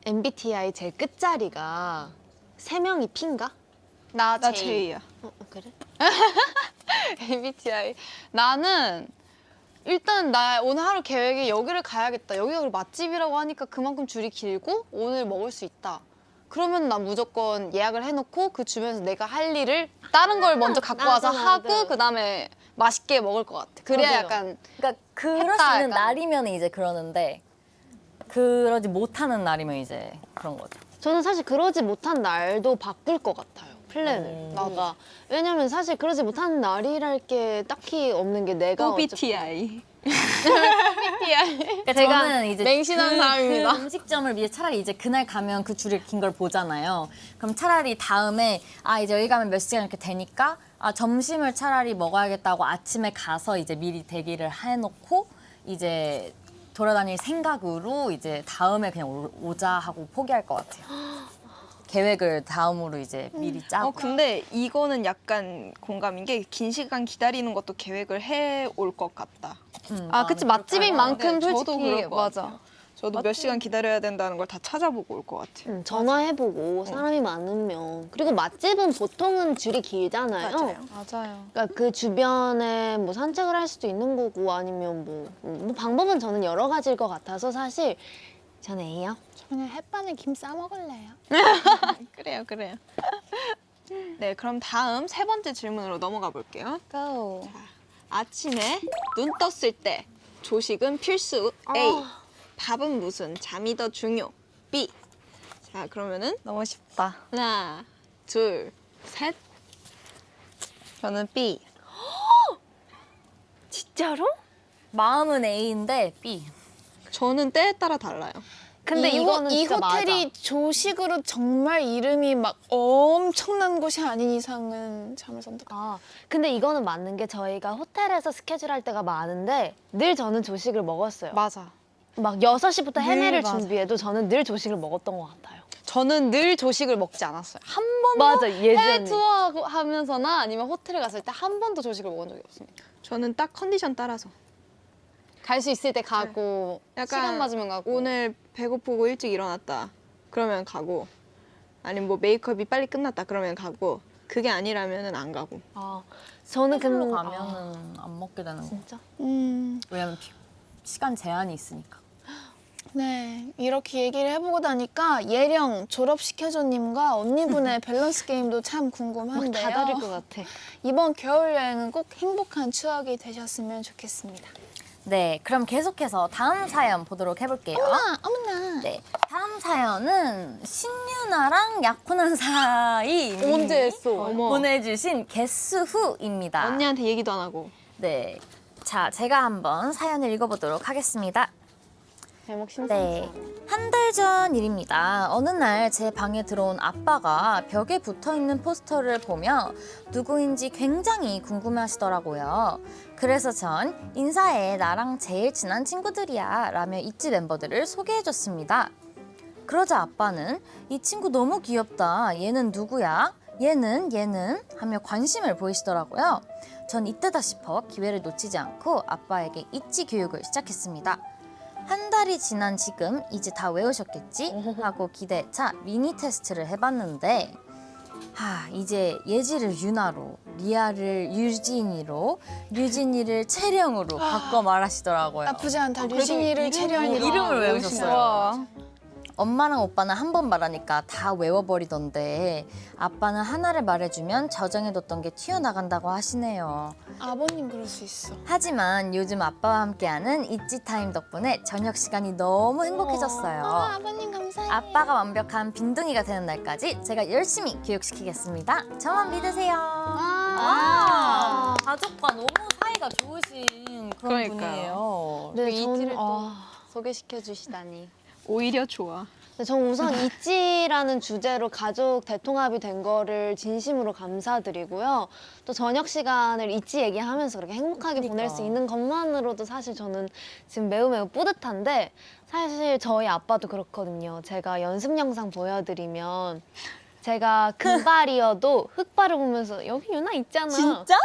MBTI 제일 끝자리가 3명이 P인가? 나 나 J. J야. 그래? MBTI. 나는 일단 나 오늘 하루 계획이 여기를 가야겠다. 여기가 맛집이라고 하니까 그만큼 줄이 길고 오늘 먹을 수 있다. 그러면 난 무조건 예약을 해놓고 그 주변에서 내가 할 일을 다른 걸 먼저 갖고 와서 나도. 하고 그 다음에 맛있게 먹을 것 같아. 그래야 저도요. 약간 그러니까 그럴 수 했다, 있는 약간. 날이면 이제 그러는데 그러지 못하는 날이면 이제 그런 거죠. 저는 사실 그러지 못한 날도 바꿀 것 같아요. 플랜을. 뭔가 왜냐면 사실 그러지 못한 날이랄 게 딱히 없는 게 내가 OBTI. 그러니까 저는 이제 맹신한 사람입니다. 그 음식점을 이제 차라리 이제 그날 가면 그 줄이 긴 걸 보잖아요. 그럼 차라리 다음에 아 이제 여기 가면 몇 시간 이렇게 되니까 아 점심을 차라리 먹어야겠다고 아침에 가서 이제 미리 대기를 해놓고 이제 돌아다닐 생각으로 이제 다음에 그냥 오자 하고 포기할 것 같아요. 계획을 다음으로 이제 미리 짜고. 근데 이거는 약간 공감인 게 긴 시간 기다리는 것도 계획을 해 올 것 같다. 아 그치 맛집인 만큼 네, 저도 솔직히 그럴 것 맞아. 같아요. 저도 몇 시간 기다려야 된다는 걸 다 찾아보고 올 것 같아요. 전화해보고 사람이 많으면 그리고 맛집은 보통은 줄이 길잖아요. 맞아요. 그러니까 그 주변에 뭐 산책을 할 수도 있는 거고 아니면 뭐 방법은 저는 여러 가지일 것 같아서 사실 저는 A요. 저는 햇반에 김 싸 먹을래요. 그래요. 네, 그럼 다음 3번째 질문으로 넘어가 볼게요. Go. 아침에 눈 떴을 때 조식은 필수 A. 밥은 무슨 잠이 더 중요 B. 자, 그러면은 너무 쉽다. 하나, 둘, 셋. 저는 B. 진짜로? 마음은 A인데 B. 저는 때에 따라 달라요. 근데 이 이거는 이 진짜 호텔이 맞아. 조식으로 정말 이름이 막 엄청난 곳이 아닌 이상은 잠을 선택. 근데 이거는 맞는 게 저희가 호텔에서 스케줄 할 때가 많은데 늘 저는 조식을 먹었어요. 맞아. 막 6시부터 헤매를 맞아. 준비해도 저는 늘 조식을 먹었던 것 같아요. 저는 늘 조식을 먹지 않았어요. 한 번도 맞아, 해외 예전에. 투어 하면서나 아니면 호텔에 갔을 때 한 번도 조식을 먹은 적이 없습니다. 저는 딱 컨디션 따라서. 갈 수 있을 때 가고 시간 맞으면 가고. 오늘 배고프고 일찍 일어났다. 그러면 가고. 아니면 뭐 메이크업이 빨리 끝났다. 그러면 가고. 그게 아니라면은 안 가고. 저는 로 근데 가면은 안 먹게 되는 거. 진짜? 왜냐면 시간 제한이 있으니까. 네, 이렇게 얘기를 해보고 나니까 예령 졸업시켜줘님과 언니분의 밸런스 게임도 참 궁금한데요. 다 다를 것 같아. 이번 겨울 여행은 꼭 행복한 추억이 되셨으면 좋겠습니다. 네, 그럼 계속해서 다음 사연 보도록 해볼게요. 어머나. 네, 다음 사연은 신유나랑 약혼한 사이 언제 했어? 보내주신 개수후입니다. 언니한테 얘기도 안 하고. 네, 자 제가 한번 사연을 읽어보도록 하겠습니다. 제목 네, 한 달 전 일입니다. 어느 날 제 방에 들어온 아빠가 벽에 붙어있는 포스터를 보며 누구인지 굉장히 궁금해하시더라고요. 그래서 전 인사해 나랑 제일 친한 친구들이야 라며 있지 멤버들을 소개해줬습니다. 그러자 아빠는 이 친구 너무 귀엽다. 얘는 누구야? 얘는 하며 관심을 보이시더라고요. 전 이때다 싶어 기회를 놓치지 않고 아빠에게 있지 교육을 시작했습니다. 한 달이 지난 지금 이제 다 외우셨겠지? 하고 기대에 차 미니 테스트를 해봤는데 이제 예지를 유나로, 리아를 유진이로, 유진이를 채령으로 바꿔 말하시더라고요. 나쁘지 않다. 류진이를 채령이로. 이름을 외우셨어요. 와. 엄마랑 오빠는 한 번 말하니까 다 외워버리던데 아빠는 하나를 말해주면 저장해뒀던 게 튀어나간다고 하시네요. 아버님 그럴 수 있어. 하지만 요즘 아빠와 함께하는 있지 타임 덕분에 저녁 시간이 너무 행복해졌어요. 아버님 감사해요. 아빠가 완벽한 빈둥이가 되는 날까지 제가 열심히 교육시키겠습니다. 저만 믿으세요. 가족과 너무 사이가 좋으신 그런 그러니까요. 분이에요. 네, 저는- 이지를 또 소개시켜 주시다니. 오히려 좋아. 네, 전 우선 있지라는 주제로 가족 대통합이 된 거를 진심으로 감사드리고요. 또 저녁 시간을 있지 얘기하면서 그렇게 행복하게 보낼 수 있는 것만으로도 사실 저는 지금 매우 뿌듯한데 사실 저희 아빠도 그렇거든요. 제가 연습 영상 보여드리면 제가 금발이어도 흑발을 보면서 여기 유나 있잖아. 진짜?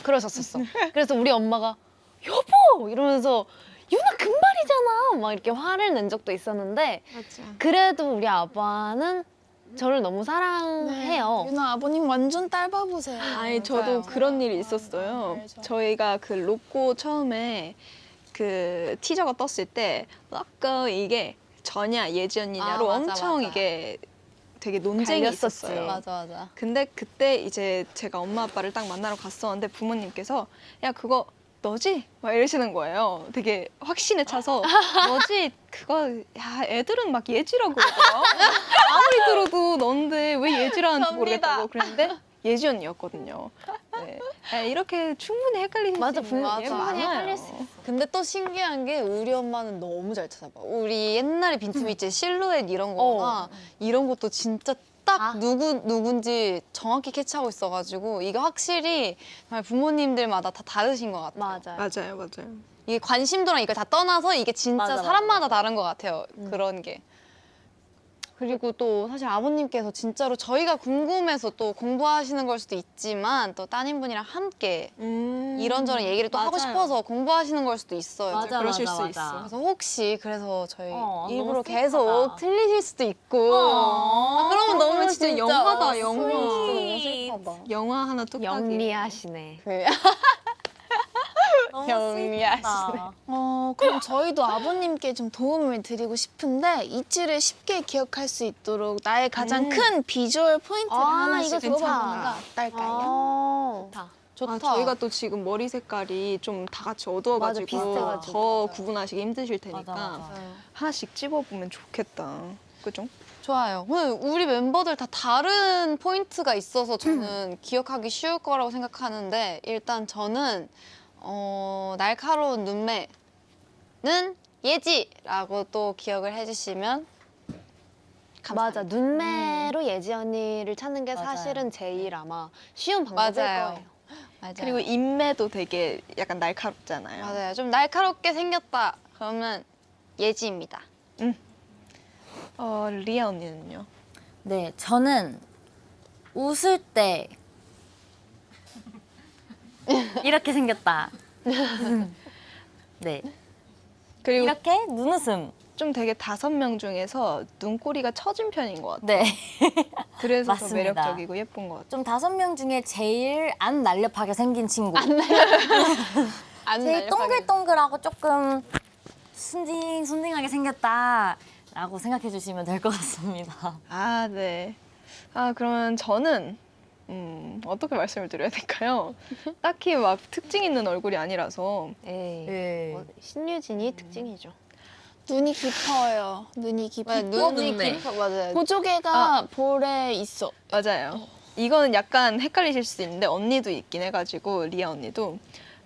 그러셨었어. 그래서 우리 엄마가 여보! 이러면서 유나 금발이잖아! 막 이렇게 화를 낸 적도 있었는데 그래도 우리 아빠는 저를 너무 사랑해요. 유나 아버님 완전 딸바 보세요. 아니 저도 그런 일이 있었어요. 알죠. 저희가 그 로꼬 처음에 그 티저가 떴을 때 아까 이게 저냐 예지 언니냐로 아, 맞아, 엄청 맞아. 이게 되게 논쟁이 갈렸었지. 있었어요. 맞아. 근데 그때 이제 제가 엄마 아빠를 딱 만나러 갔었는데 부모님께서 야 그거 너지? 막 이러시는 거예요. 되게 확신에 차서 너지? 그거 야 애들은 막 예지라고 그러더라. 아무리 들어도 넌데 왜 예지라는지 모르겠다고 그랬는데 예지 언니였거든요. 네. 야, 이렇게 충분히 헷갈리실 맞아, 수 있는 맞아. 게 충분히 많아요. 헷갈릴 수 근데 또 신기한 게 우리 엄마는 너무 잘 찾아봐. 우리 옛날에 빈투비치 실루엣 이런 거나 이런 것도 진짜 딱 누군지 정확히 캐치하고 있어가지고 이게 확실히 정말 부모님들마다 다 다르신 것 같아요. 맞아요. 맞아요. 이게 관심도랑 이걸 다 떠나서 이게 진짜 맞아, 사람마다 다른 것 같아요. 그런 게. 그리고 또 사실 아버님께서 진짜로 저희가 궁금해서 또 공부하시는 걸 수도 있지만 또 따님분이랑 함께 이런저런 얘기를 또 하고 맞아요. 싶어서 공부하실 걸 수도 있어요. 맞아, 그러실 맞아, 수 맞아. 있어. 그래서 혹시 그래서 저희 너무 일부러 스윗하다. 계속 틀리실 수도 있고 그러면 너무 진짜 영화다, 스윗. 영화. 너무 슬퍼다. 영화 하나 뚝딱이. 영리하시네. 그 너무 영리하시네. 스윗하다. 그럼 저희도 아버님께 좀 도움을 드리고 싶은데 있지를 쉽게 기억할 수 있도록 나의 가장 큰 비주얼 포인트를 하나씩 이거 좋다. 뽑아보는 거 어떨까요? 좋다. 좋다. 저희가 또 지금 머리 색깔이 좀 다 같이 어두워가지고 맞아, 비슷해가지고. 더 구분하시기 힘드실 테니까 맞아, 맞아. 하나씩 찝어보면 좋겠다. 그죠? 좋아요. 오늘 우리 멤버들 다 다른 포인트가 있어서 저는 기억하기 쉬울 거라고 생각하는데 일단 저는 날카로운 눈매는 예지라고 또 기억을 해주시면 맞아. 눈매로 예지 언니를 찾는 게 맞아요. 사실은 제일 아마 쉬운 방법일 맞아요. 거예요. 맞아요. 그리고 인매도 되게 약간 날카롭잖아요. 맞아요. 좀 날카롭게 생겼다. 그러면 예지입니다. 리아 언니는요? 네, 저는 웃을 때 이렇게 생겼다. 네, 그리고 이렇게 눈웃음. 좀 되게 5명 중에서 눈꼬리가 처진 편인 것 같아요. 네, 그래서 더 맞습니다. 매력적이고 예쁜 것 같아요. 좀 5명 중에 제일 안 날렵하게 생긴 친구. 안 제일 동글동글하고 조금 순딩순딩하게 생겼다라고 생각해 주시면 될 것 같습니다. 아, 네. 그러면 저는 어떻게 말씀을 드려야 될까요? 딱히 막 특징 있는 얼굴이 아니라서 에이. 네. 뭐, 신유진이 특징이죠. 눈이 깊어요. 눈이 깊고 눈이 눈매. 깊어 맞아요. 보조개가 볼에 있어. 맞아요. 이거는 약간 헷갈리실 수 있는데 언니도 있긴 해가지고 리아 언니도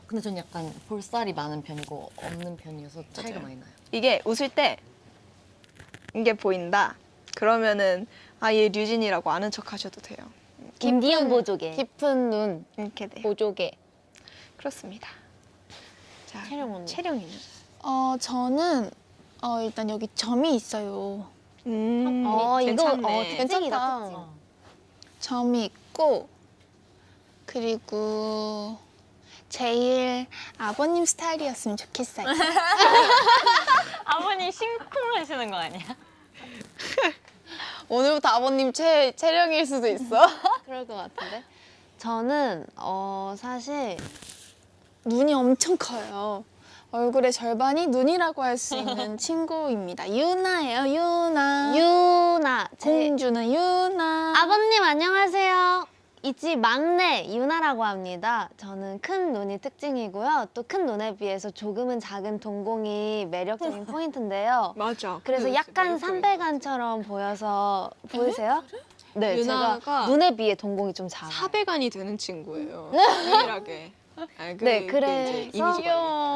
근데 전 약간 볼살이 많은 편이고 없는 편이어서 차이가 많이 나요. 이게 웃을 때 이게 보인다. 그러면은 얘 류진이라고 아는 척 하셔도 돼요. 인디언 보조개. 깊은 눈, 이렇게 돼요. 보조개. 그렇습니다. 자, 채령 언니. 채령이는? 저는 일단 여기 점이 있어요. 이거 괜찮네. 특징이다. 특징. 어. 점이 싶고 그리고 제일 아버님 스타일이었으면 좋겠어요. 아버님 심쿵하시는 거 아니야? 오늘부터 아버님 체령일 수도 있어. 그럴 것 같은데. 저는 사실 눈이 엄청 커요. 얼굴의 절반이 눈이라고 할 수 있는 친구입니다. 유나예요, 유나. 유나. 공주는 유나. 아버님 안녕하세요. 이 집 막내 유나라고 합니다. 저는 큰 눈이 특징이고요. 또 큰 눈에 비해서 조금은 작은 동공이 매력적인 포인트인데요. 맞아. 그래서 약간 삼배간처럼 보여서 보이세요? 네, 유나가 제가 눈에 비해 동공이 좀 작아요. 사배간이 되는 친구예요. 유일하게. 네, 그래서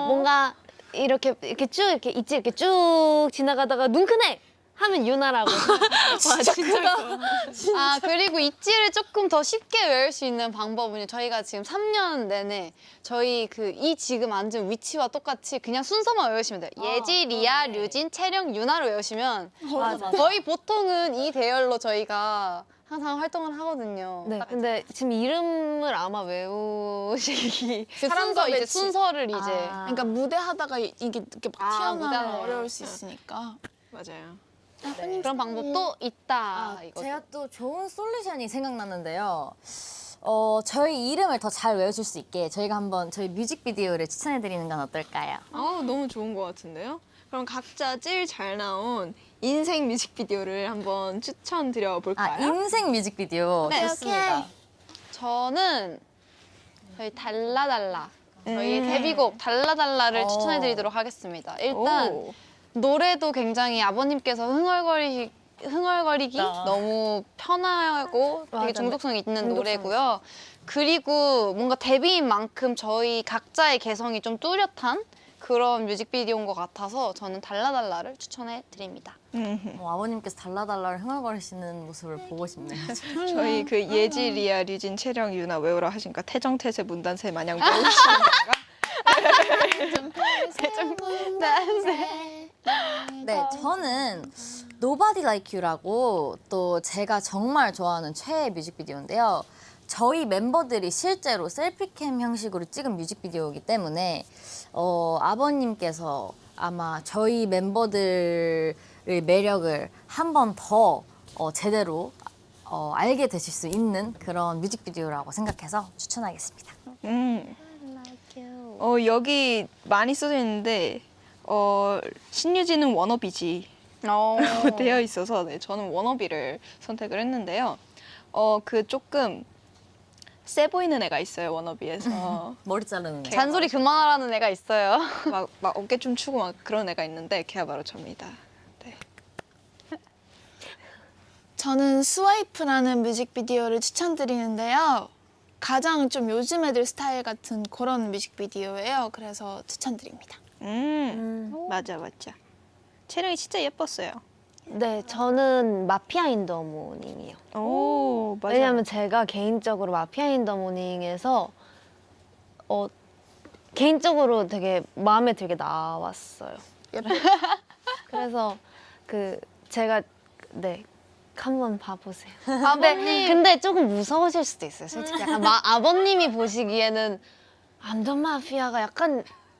뭔가 이렇게 쭉 이렇게 있지 이렇게 쭉 지나가다가 눈 크네 하면 유나라고. 아, 그리고 있지를 조금 더 쉽게 외울 수 있는 방법은요. 저희가 지금 3년 내내 저희 이 지금 앉은 위치와 똑같이 그냥 순서만 외우시면 돼요. 예지, 리아, 류진, 채령, 유나로 외우시면 맞아. 거의 보통은 이 대열로 저희가 항상 활동을 하거든요. 네, 근데 지금 이름을 아마 외우시기 사람도 이제 순서를 이제 그러니까 무대 하다가 이게 이렇게 막 튀어나오면 무대하다가 어려울 수 있으니까. 맞아요. 그런 방법도 있다. 이거죠. 제가 또 좋은 솔루션이 생각났는데요. 저희 이름을 더 잘 외우실 수 있게 저희가 한번 저희 뮤직비디오를 추천해드리는 건 어떨까요? 너무 좋은 것 같은데요? 그럼 각자 제일 잘 나온 인생 뮤직비디오를 한번 추천드려 볼까요? 인생 뮤직비디오 네, 좋습니다. 저는 저희 달라달라 저희 데뷔곡 달라달라를 추천해드리도록 하겠습니다. 일단 오. 노래도 굉장히 아버님께서 흥얼거리기 너무 편하고 되게 중독성이 있는 노래고요. 그리고 뭔가 데뷔인 만큼 저희 각자의 개성이 좀 뚜렷한 그런 뮤직비디오인 것 같아서 저는 달라달라를 추천해 드립니다. 아버님께서 달라달라를 흥얼거리시는 모습을 보고 싶네요. 저희 그 예지, 리아, 류진, 채령, 유나 외우라 하시니까 태정태세 문단세 마냥 외우시는 건가? 네, 저는 Nobody Like You라고 또 제가 정말 좋아하는 최애 뮤직비디오인데요. 저희 멤버들이 실제로 셀피캠 형식으로 찍은 뮤직비디오이기 때문에 아버님께서 아마 저희 멤버들의 매력을 한 번 더 제대로 알게 되실 수 있는 그런 뮤직비디오라고 생각해서 추천하겠습니다. 여기 많이 써져 있는데 신유진은 워너비지 되어 있어서 네, 저는 워너비를 선택을 했는데요. 그 조금 세 보이는 애가 있어요, 워너비에서. 머리 자르는 애. 잔소리 그만하라는 애가 있어요. 막 어깨 좀 추고 막 그런 애가 있는데 걔가 바로 접니다. 네. 저는 스와이프라는 뮤직비디오를 추천드리는데요. 가장 좀 요즘 애들 스타일 같은 그런 뮤직비디오예요. 그래서 추천드립니다. 맞아. 채령이 진짜 예뻤어요. 네, 저는 마피아 인 더 모닝이요. 오, 맞아. 왜냐면 제가 개인적으로 마피아 인 더 모닝에서 개인적으로 되게 마음에 들게 나왔어요. 그래서 제가 네 한번 봐보세요. 근데 조금 무서우실 수도 있어요. 솔직히 약간 아버님이 보시기에는 암전 마피아가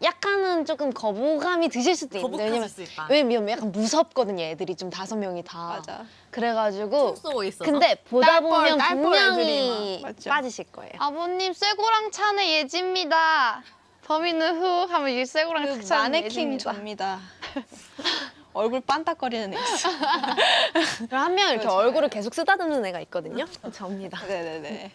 약간은 조금 거부감이 드실 수도 있는데 왜냐면 약간 무섭거든요. 애들이 좀 5명이 다. 맞아. 그래가지고 쏘고 있어서. 근데 보다 보면 딸뻘 분명히 애들이 맞죠. 빠지실 거예요. 아버님 쇠고랑 찬의 예지입니다. 범인은 후 하면 이 쇠고랑 탁 차는 마네킹 예지입니다. 접니다. 얼굴 반딱거리는 애 있어. 그럼 한 명 이렇게 얼굴을 계속 쓰다듬는 애가 있거든요. 접니다. 네네네.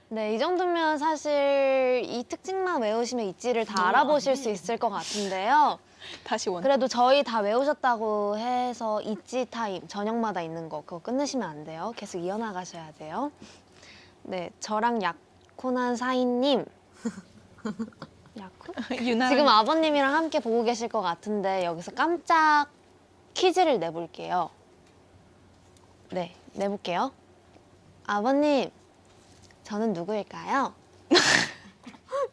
네, 이 정도면 사실 이 특징만 외우시면 있지를 다 알아보실 수 있을 것 같은데요. 다시 원. 그래도 저희 다 외우셨다고 해서 있지 타임 저녁마다 있는 거 그거 끝내시면 안 돼요. 계속 이어나가셔야 돼요. 네, 저랑 약혼한 사인님. 약혼? 유나. 지금 아버님이랑 함께 보고 계실 것 같은데 여기서 깜짝 퀴즈를 내볼게요. 네, 내볼게요. 아버님, 저는 누구일까요?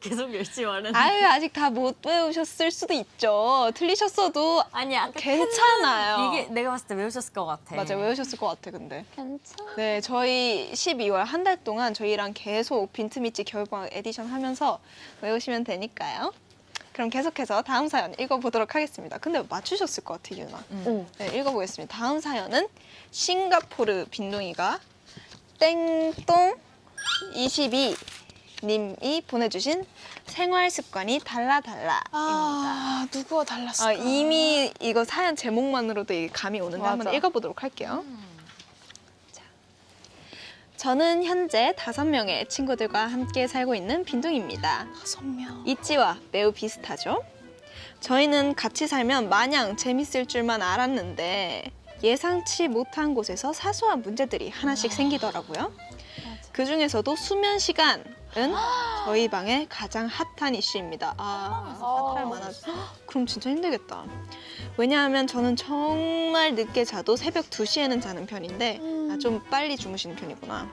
계속 열심히 말했는데. 아유 아직 다 못 외우셨을 수도 있죠. 틀리셨어도 아니 아까 괜찮아요. 이게 내가 봤을 때 외우셨을 것 같아. 맞아 외우셨을 것 같아 근데. 괜찮아. 네 저희 12월 한 달 동안 저희랑 계속 빈트미치 겨울방학 에디션 하면서 외우시면 되니까요. 그럼 계속해서 다음 사연 읽어보도록 하겠습니다. 근데 맞추셨을 것 같아 유나. 네, 읽어보겠습니다. 다음 사연은 싱가포르 빈둥이가 땡똥 22 님이 보내주신 생활 습관이 달라달라입니다. 누구와 달랐을까? 이미 이거 사연 제목만으로도 이게 감이 오는데 맞아. 한번 읽어보도록 할게요. 자, 저는 현재 5명의 친구들과 함께 살고 있는 빈둥입니다. 5명. 이치와 매우 비슷하죠? 저희는 같이 살면 마냥 재밌을 줄만 알았는데 예상치 못한 곳에서 사소한 문제들이 하나씩 생기더라고요. 그 중에서도 수면 시간은 저희 방의 가장 핫한 이슈입니다. 핫할 만하죠. 그럼 진짜 힘들겠다. 왜냐하면 저는 정말 늦게 자도 새벽 2시에는 자는 편인데 좀 빨리 주무시는 편이구나.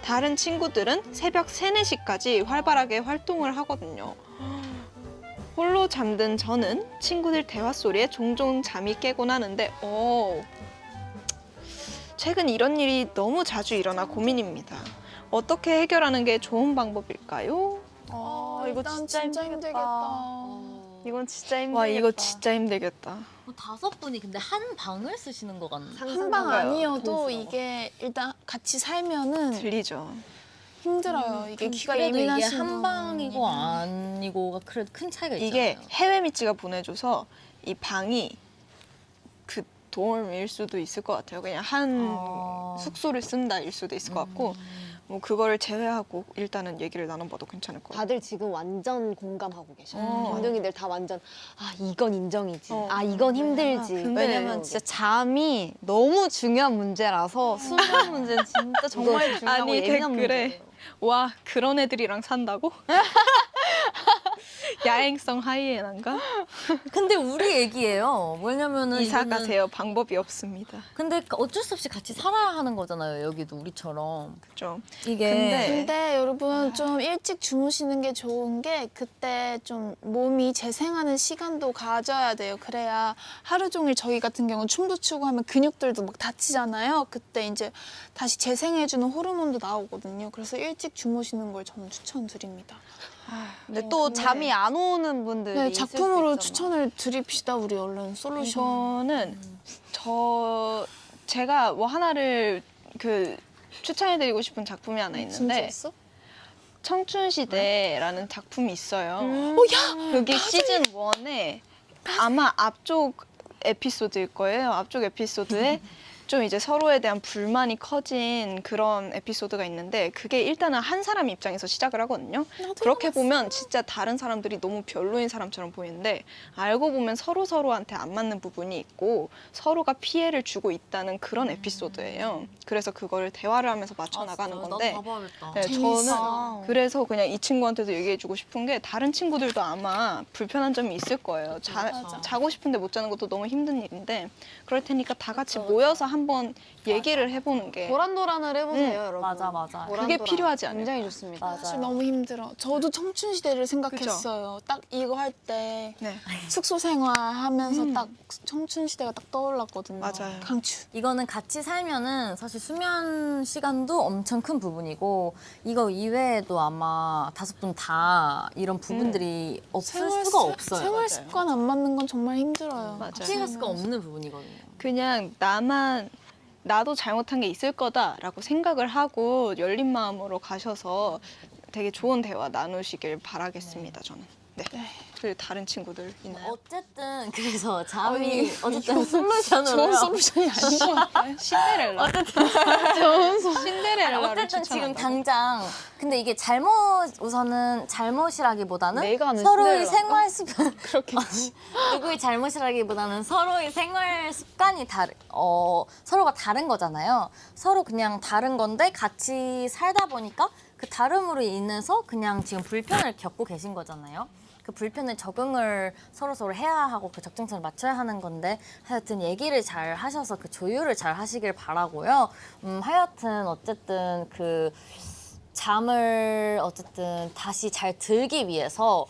다른 친구들은 새벽 3, 4시까지 활발하게 활동을 하거든요. 홀로 잠든 저는 친구들 대화 소리에 종종 잠이 깨곤 하는데 최근 이런 일이 너무 자주 일어나 고민입니다. 어떻게 해결하는 게 좋은 방법일까요? 이거 일단 진짜 힘들겠다. 이건 진짜 힘들겠다. 와 이거 진짜 힘들겠다. 5분이 근데 한 방을 쓰시는 것 같네. 한 방 아니어도 이게 일단 같이 살면은 들리죠. 힘들어요. 이게 귀가 그래도 이게 예민하신 한 분은. 방이고 아니고가 그래도 큰 차이가 있잖아요. 이게 해외 미치가 보내줘서 이 방이 그 dorm일 수도 있을 것 같아요. 그냥 한 숙소를 쓴다일 수도 있을 것 같고 뭐 그거를 제외하고 일단은 얘기를 나눠봐도 괜찮을 것 같아요. 다들 지금 완전 공감하고 계셔요. 어. 빈둥이들 다 완전 이건 인정이지. 어. 이건 힘들지. 왜냐면 진짜 잠이 너무 중요한 문제라서 수면 문제는 진짜 정말 중요하고 아니 예민한 댓글에 문제예요. 와 그런 애들이랑 산다고? 야행성 하이에나인가? 근데 우리 얘기예요. 뭐냐면은 이사 이거는- 가세요. 방법이 없습니다. 근데 어쩔 수 없이 같이 살아야 하는 거잖아요. 여기도 우리처럼. 그죠? 이게 근데 근데 여러분 좀 일찍 주무시는 게 좋은 게 그때 좀 몸이 재생하는 시간도 가져야 돼요. 그래야 하루 종일 저희 같은 경우 춤도 추고 하면 근육들도 막 다치잖아요. 그때 이제 다시 재생해주는 호르몬도 나오거든요. 그래서 일찍 주무시는 걸 저는 추천드립니다. 근데 또 잠이 안 오는 분들이 네, 있을 수 작품으로 있잖아. 추천을 드립시다. 우리 얼른 솔루션. 이거는 제가 뭐 하나를 그 추천해드리고 싶은 작품이 하나 있는데 진짜였어? 청춘시대라는 작품이 있어요. 야! 그게 시즌 1에 아마 앞쪽 에피소드일 거예요. 앞쪽 에피소드에 좀 이제 서로에 대한 불만이 커진 그런 에피소드가 있는데 그게 일단은 한 사람 입장에서 시작을 하거든요. 그렇게 보면 진짜 다른 사람들이 너무 별로인 사람처럼 보이는데 알고 보면 서로한테 안 맞는 부분이 있고 서로가 피해를 주고 있다는 그런 에피소드예요. 그래서 그거를 대화를 하면서 맞춰 나가는 건데 나도 봐봐야겠다. 네, 저는 그래서 그냥 이 친구한테도 얘기해주고 싶은 게 다른 친구들도 아마 불편한 점이 있을 거예요. 자고 싶은데 못 자는 것도 너무 힘든 일인데 그럴 테니까 다 같이 모여서 한번 얘기를 해보는 게 도란도란을 해보세요, 여러분. 맞아. 그게 필요하지 않을까. 굉장히 좋습니다. 사실 너무 힘들어. 저도 청춘 시대를 생각했어요. 딱 이거 할 때 네, 숙소 생활하면서 딱 청춘 시대가 딱 떠올랐거든요. 맞아요. 강추. 이거는 같이 살면은 사실 수면 시간도 엄청 큰 부분이고 이거 이외에도 아마 5분 다 이런 부분들이 없을 수가 없어요. 생활 습관 안 맞는 건 정말 힘들어요. 맞아요. 같이 갈 수가 없는 부분이거든요. 그냥 나도 잘못한 게 있을 거다라고 생각을 하고 열린 마음으로 가셔서 되게 좋은 대화 나누시길 바라겠습니다. 저는. 네. 그리고 다른 친구들 있나요? 어쨌든 그래서 잠이 어쨌든 솔루션으로 좋은 솔루션이 아닌 것 같아요. 신데렐라. 신데렐라를 어쨌든 지금 추천한다고. 당장 근데 이게 우선은 잘못이라기보다는 내가 아는 서로의 신데렐라인가? 생활 습관 그렇겠지. 누구의 잘못이라기보다는 서로의 생활 습관이 서로가 다른 거잖아요. 서로 그냥 다른 건데 같이 살다 보니까 그 다름으로 인해서 그냥 지금 불편을 겪고 계신 거잖아요. 그 불편에 적응을 서로 해야 하고 그 적정선을 맞춰야 하는 건데 하여튼 얘기를 잘 하셔서 그 조율을 잘 하시길 바라고요. 하여튼 어쨌든 잠을 어쨌든 다시 잘 들기 위해서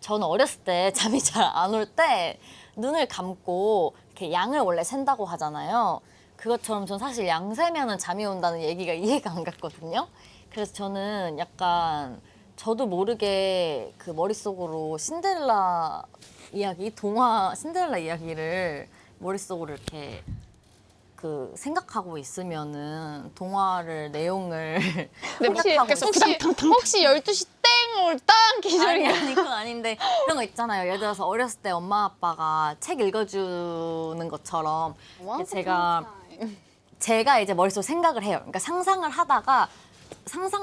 저는 어렸을 때 잠이 잘 안 올 때 눈을 감고 이렇게 양을 원래 샌다고 하잖아요. 그것처럼 전 사실 양 세면은 잠이 온다는 얘기가 이해가 안 갔거든요. 그래서 저는 약간 저도 모르게 그 머릿속으로 신데렐라 이야기, 동화 신데렐라 이야기를 머릿속으로 이렇게 그 생각하고 있으면은 동화를 내용을 생각하고 혹시 12시 땡 땅 기절이 아니 그건 아닌데 그런 거 있잖아요. 예를 들어서 어렸을 때 엄마 아빠가 책 읽어주는 것처럼 제가 이제 머릿속으로 생각을 해요. 그러니까 상상을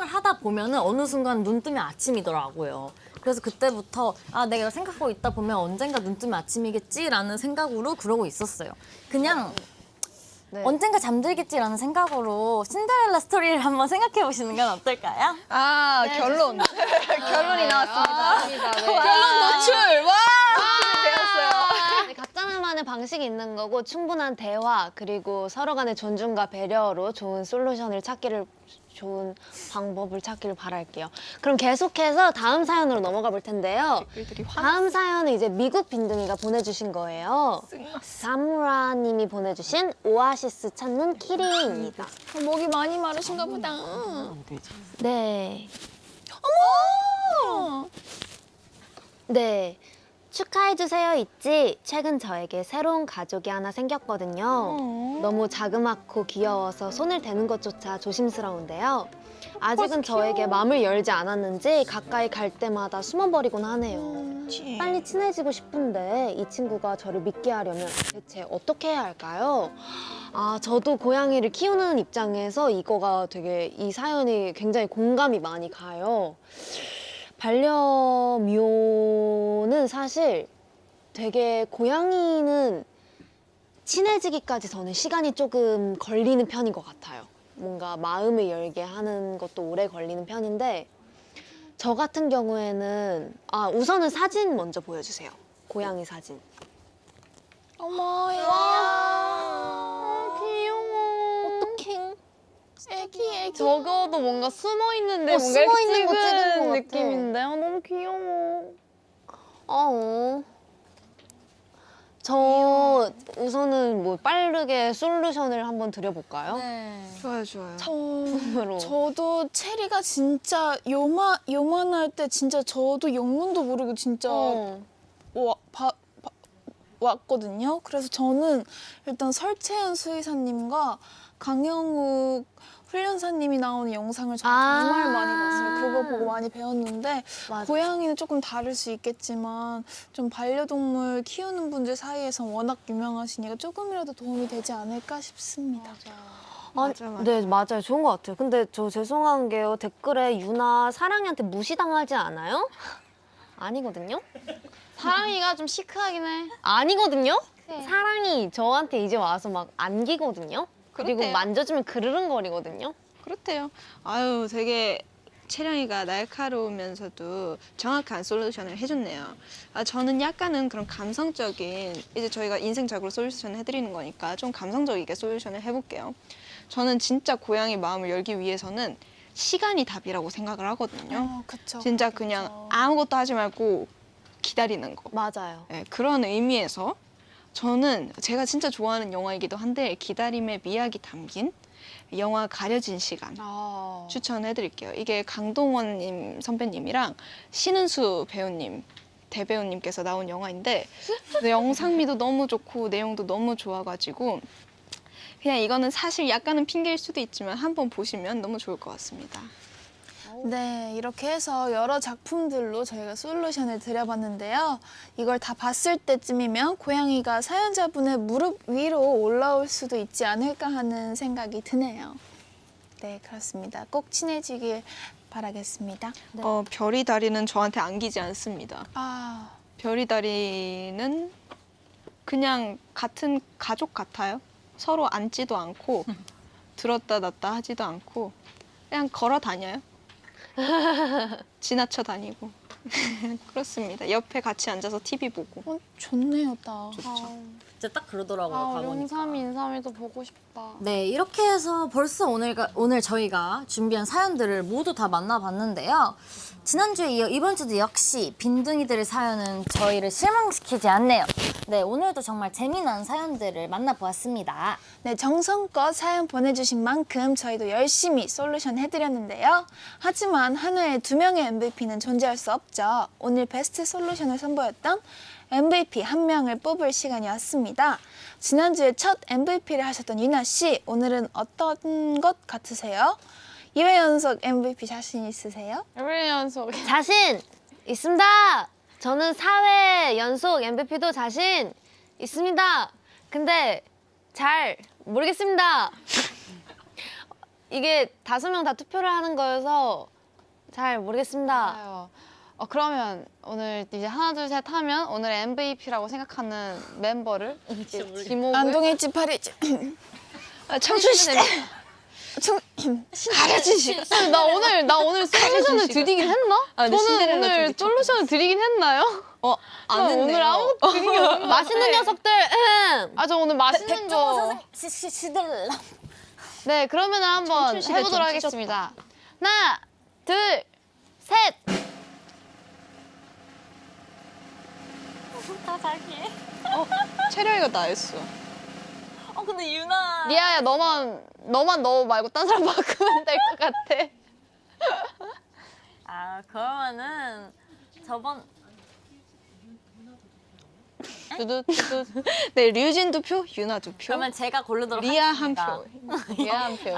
하다 보면은 어느 순간 눈 뜨면 아침이더라고요. 그래서 그때부터 아 내가 생각하고 있다 보면 언젠가 눈 뜨면 아침이겠지라는 생각으로 그러고 있었어요. 그냥 언젠가 잠들겠지라는 생각으로 신데렐라 스토리를 한번 생각해 보시는 건 어떨까요? 아, 결론. 결론이 나왔습니다. 결론 노출! 와! 배웠어요. 네, 각자만의 방식이 있는 거고 충분한 대화 그리고 서로 간의 존중과 배려로 좋은 좋은 방법을 찾기를 바랄게요. 그럼 계속해서 다음 사연으로 넘어가 볼 텐데요. 다음 사연은 이제 미국 빈둥이가 보내주신 거예요. 사무라님이 보내주신 오아시스 찾는 키리입니다. 목이 많이 마르신가 보다. 네. 네. 축하해주세요 있지. 최근 저에게 새로운 가족이 하나 생겼거든요. 너무 자그맣고 귀여워서 손을 대는 것조차 조심스러운데요. 아직은 저에게 마음을 열지 않았는지 가까이 갈 때마다 숨어버리곤 하네요. 빨리 친해지고 싶은데 이 친구가 저를 믿게 하려면 대체 어떻게 해야 할까요? 아, 저도 고양이를 키우는 입장에서 이 사연이 굉장히 공감이 많이 가요. 반려묘는 사실 되게 고양이는 친해지기까지 저는 시간이 조금 걸리는 편인 것 같아요. 뭔가 마음을 열게 하는 것도 오래 걸리는 편인데 저 같은 경우에는 우선은 사진 먼저 보여주세요. 고양이 사진. 어머, 귀여워. 어떡해. 애기. 적어도 뭔가 숨어 있는데 뭔가 숨어 있는 거 찍은 찍은 것 같아. 느낌인데 너무 귀여워. 저 우선은 뭐 빠르게 솔루션을 한번 드려볼까요? 네. 좋아요, 좋아요. 처음으로. 저도 체리가 진짜 요만할 때 진짜 저도 영문도 모르고 진짜 왔거든요. 그래서 저는 일단 설채연 수의사님과 강영욱 훈련사님이 나오는 영상을 정말 많이 봤어요. 그거 보고 많이 배웠는데 맞아. 고양이는 조금 다를 수 있겠지만 좀 반려동물 키우는 분들 사이에서 워낙 유명하시니까 조금이라도 도움이 되지 않을까 싶습니다. 맞아. 네, 맞아요. 좋은 것 같아요. 근데 저 죄송한 게요. 댓글에 유나 사랑이한테 무시당하지 않아요? 아니거든요? 사랑이가 좀 시크하긴 해. 아니거든요? 사랑이 저한테 이제 와서 막 안기거든요? 그리고 그렇대요. 만져주면 그르릉거리거든요? 그렇대요. 아유, 되게 채령이가 날카로우면서도 정확한 솔루션을 해줬네요. 저는 약간은 그런 감성적인, 이제 저희가 인생적으로 솔루션을 해드리는 거니까 좀 감성적이게 솔루션을 해볼게요. 저는 진짜 고양이 마음을 열기 위해서는 시간이 답이라고 생각을 하거든요. 그쵸. 진짜 그냥 아무것도 하지 말고 기다리는 거. 맞아요. 네, 그런 의미에서 저는 제가 진짜 좋아하는 영화이기도 한데 기다림의 미학이 담긴 영화 가려진 시간 추천해드릴게요. 이게 강동원 선배님이랑 신은수 배우님, 대배우님께서 나온 영화인데 영상미도 너무 좋고 내용도 너무 좋아가지고 그냥 이거는 사실 약간은 핑계일 수도 있지만 한번 보시면 너무 좋을 것 같습니다. 네, 이렇게 해서 여러 작품들로 저희가 솔루션을 드려봤는데요. 이걸 다 봤을 때쯤이면 고양이가 사연자분의 무릎 위로 올라올 수도 있지 않을까 하는 생각이 드네요. 네, 그렇습니다. 꼭 친해지길 바라겠습니다. 별이 다리는 저한테 안기지 않습니다. 별이 다리는 그냥 같은 가족 같아요. 서로 앉지도 않고 들었다 놨다 하지도 않고 그냥 걸어 다녀요. 지나쳐 다니고. 그렇습니다. 옆에 같이 앉아서 TV 보고. 좋네요, 딱. 진짜 딱 그러더라고요. 아, 가보니까. 용삼이 인삼이도 보고 싶다. 네, 이렇게 해서 벌써 오늘 저희가 준비한 사연들을 모두 다 만나봤는데요. 지난주에 이어 이번 주도 역시 빈둥이들의 사연은 저희를 실망시키지 않네요. 네, 오늘도 정말 재미난 사연들을 만나보았습니다. 네, 정성껏 사연 보내주신 만큼 저희도 열심히 솔루션 해드렸는데요. 하지만 하나의 2명의 MVP는 존재할 수 없죠. 오늘 베스트 솔루션을 선보였던 MVP 한 명을 뽑을 시간이 왔습니다. 지난주에 첫 MVP를 하셨던 유나 씨, 오늘은 어떤 것 같으세요? 2회 연속 MVP 자신 있으세요? 1회 연속. 자신 있습니다. 저는 4회 연속 MVP도 자신 있습니다. 근데 잘 모르겠습니다. 이게 5명 다 투표를 하는 거여서 잘 모르겠습니다. 맞아요. 그러면 오늘 이제 하나 둘 셋 하면 오늘의 MVP라고 생각하는 멤버를 지목을 안동의 집 파리지. 청춘시대. 가려진 시간. 나 오늘 솔루션을 드리긴 했나? 근데 저는 신데렐라 오늘 좀 솔루션을 드리긴 했나요? 안 나 했네요. 오늘 아무것도 드린 게 없는 것 맛있는 같아. 녀석들. 저 오늘 맛있는 백종원 거. 선생님 시들라. 네, 그러면 한번 청춘시대 해보도록 좀 하겠습니다. 하나, 둘, 셋. 채령이가 나였어. 근데 유나. 리아야, 너만 너 말고 딴 사람 바꾸면 될 것 같아. 그러면은 저번 두두두두. 네, 류진 2표, 유나 2표, 그러면 제가 고르도록 리아 하겠습니다. 1표. 리아 한 표.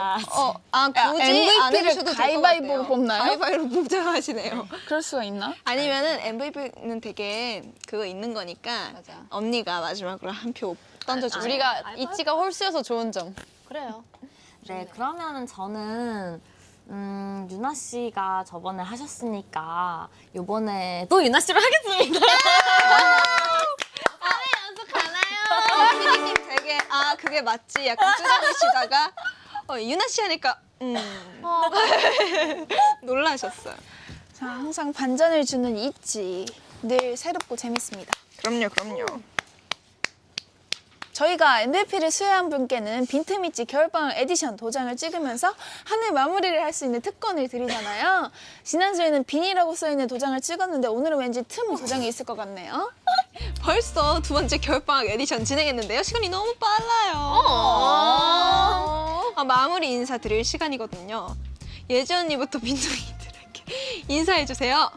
굳이 안 MVP를 해주셔도 될것 가위바위보로 같아요. 뽑나요? 가위바위보 뽑자하시네요. 그럴 수가 있나? 아니면은 MVP는 되게 그거 있는 거니까 맞아. 언니가 마지막으로 한 표 던져주세요. 우리가 이치가 홀수여서 좋은 점. 그래요. 네, 그러면은 저는 유나 씨가 저번에 하셨으니까 이번에 또 유나 씨로 하겠습니다. 피디님 되게 그게 맞지 약간 쭈그리시다가 유나 씨 하니까 놀라셨어요. 자, 항상 반전을 주는 있지. 늘 새롭고 재밌습니다. 그럼요. 저희가 MVP를 수여한 분께는 빈틈있지 겨울방학 에디션 도장을 찍으면서 한 해 마무리를 할 수 있는 특권을 드리잖아요. 지난주에는 빈이라고 써있는 도장을 찍었는데 오늘은 왠지 틈 도장이 있을 것 같네요. 벌써 2번째 겨울방학 에디션 진행했는데요. 시간이 너무 빨라요. 마무리 인사 드릴 시간이거든요. 예지 언니부터 빈둥이들에게 인사해주세요.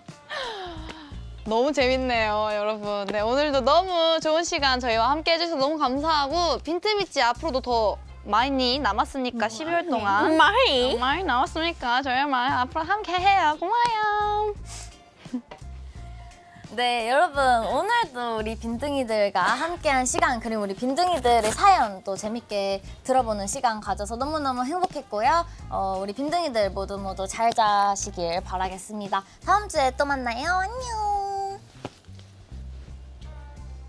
너무 재밌네요, 여러분. 네, 오늘도 너무 좋은 시간 저희와 함께 해주셔서 너무 감사하고 빈틈있지 앞으로도 더 많이 남았으니까 12월 동안 많이 남았으니까 저희와 앞으로 함께 해요. 고마워요. 네, 여러분 오늘도 우리 빈둥이들과 함께한 시간 그리고 우리 빈둥이들의 사연 또 재밌게 들어보는 시간 가져서 너무너무 행복했고요. 우리 빈둥이들 모두 잘 자시길 바라겠습니다. 다음 주에 또 만나요. 안녕.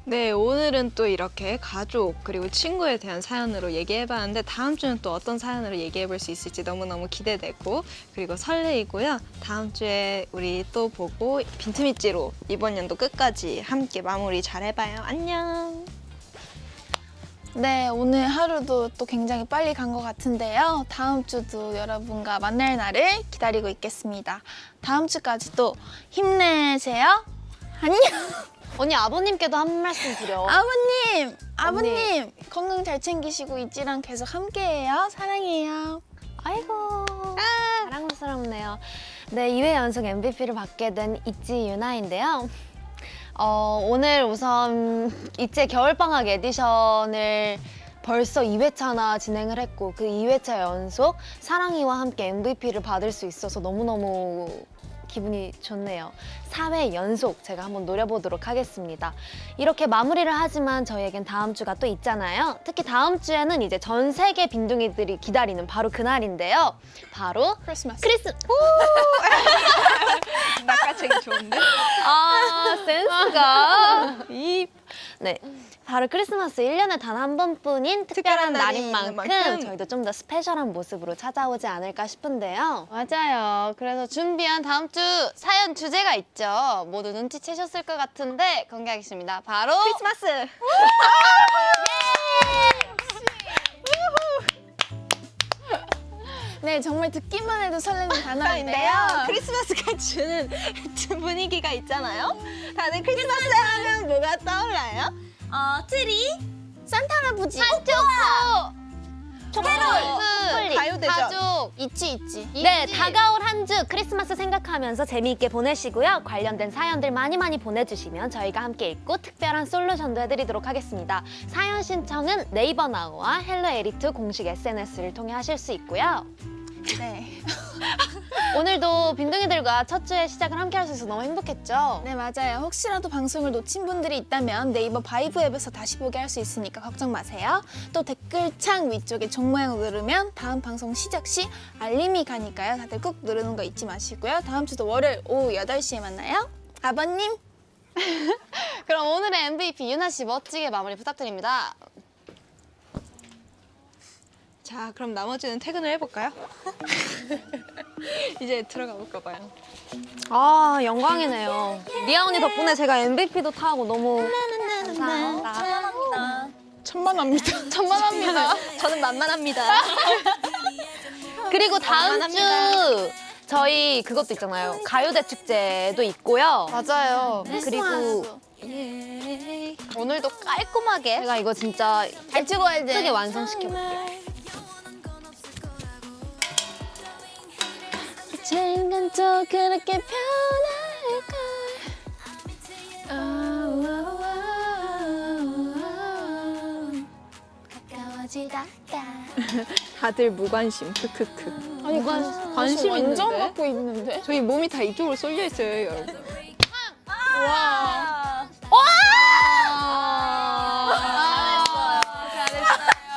네, 오늘은 또 이렇게 가족 그리고 친구에 대한 사연으로 얘기해봤는데 다음 주는 또 어떤 사연으로 얘기해볼 수 있을지 너무너무 기대되고 그리고 설레이고요. 다음 주에 우리 또 보고 빈틈있지로 이번 연도 끝까지 함께 마무리 잘 해봐요. 안녕. 네, 오늘 하루도 또 굉장히 빨리 간 것 같은데요. 다음 주도 여러분과 만날 날을 기다리고 있겠습니다. 다음 주까지 또 힘내세요. 안녕. 언니 아버님께도 한 말씀 드려. 아버님 건강 잘 챙기시고 있지랑 계속 함께해요. 사랑해요. 아이고 사랑스럽네요. 네, 2회 연속 MVP를 받게 된 있지 유나인데요. 오늘 우선 있지의 겨울방학 에디션을 벌써 2회차나 진행을 했고 그 2회차 연속 사랑이와 함께 MVP를 받을 수 있어서 너무너무 기분이 좋네요. 4회 연속 제가 한번 노려보도록 하겠습니다. 이렇게 마무리를 하지만 저희에겐 다음 주가 또 있잖아요. 특히 다음 주에는 이제 전 세계 빈둥이들이 기다리는 바로 그날인데요. 바로 크리스마스. 낚아채기 좋은데? 센스가 네. 바로 크리스마스 1년에 단 한 번뿐인 특별한 날인 만큼 저희도 좀 더 스페셜한 모습으로 찾아오지 않을까 싶은데요. 맞아요. 그래서 준비한 다음 주 사연 주제가 있죠. 모두 눈치채셨을 것 같은데 공개하겠습니다. 바로 크리스마스. 네, 정말 듣기만 해도 설레는 단어인데요. 크리스마스가 주는 분위기가 있잖아요. 다들 크리스마스 하면 뭐가 떠올라요? 트리? 산타 할아버지. 캐롤, 가요대전. 가족. 있지. 네, 다가올 한 주 크리스마스 생각하면서 재미있게 보내시고요. 관련된 사연들 많이 보내주시면 저희가 함께 읽고 특별한 솔루션도 해드리도록 하겠습니다. 사연 신청은 네이버 나우와 헬로 에리트 공식 SNS를 통해 하실 수 있고요. 네. 오늘도 빈둥이들과 첫 주의 시작을 함께 할 수 있어서 너무 행복했죠? 네, 맞아요. 혹시라도 방송을 놓친 분들이 있다면 네이버 바이브 앱에서 다시 보게 할 수 있으니까 걱정 마세요. 또 댓글창 위쪽에 종 모양을 누르면 다음 방송 시작 시 알림이 가니까요. 다들 꾹 누르는 거 잊지 마시고요. 다음 주도 월요일 오후 8시에 만나요. 아버님. 그럼 오늘의 MVP 유나 씨 멋지게 마무리 부탁드립니다. 자, 그럼 나머지는 퇴근을 해볼까요? 이제 들어가 볼까 봐요. 아, 영광이네요. 리아 언니 덕분에 제가 MVP도 타고 너무 감사합니다. 천만합니다. 천만합니다. 저는 만만합니다. 그리고 다음 주 저희 그것도 있잖아요. 가요대 축제도 있고요. 맞아요. 그리고 오늘도 깔끔하게 제가 이거 진짜 잘 찍어야 돼. 예쁘게 완성시켜볼게요. 지금 또 그렇게 편할걸. 가까워지다가. 다들 무관심. 크크크. 아니 관심 완전 있는데? 갖고 있는데. 저희 몸이 다 이쪽으로 쏠려 있어요, 여러분.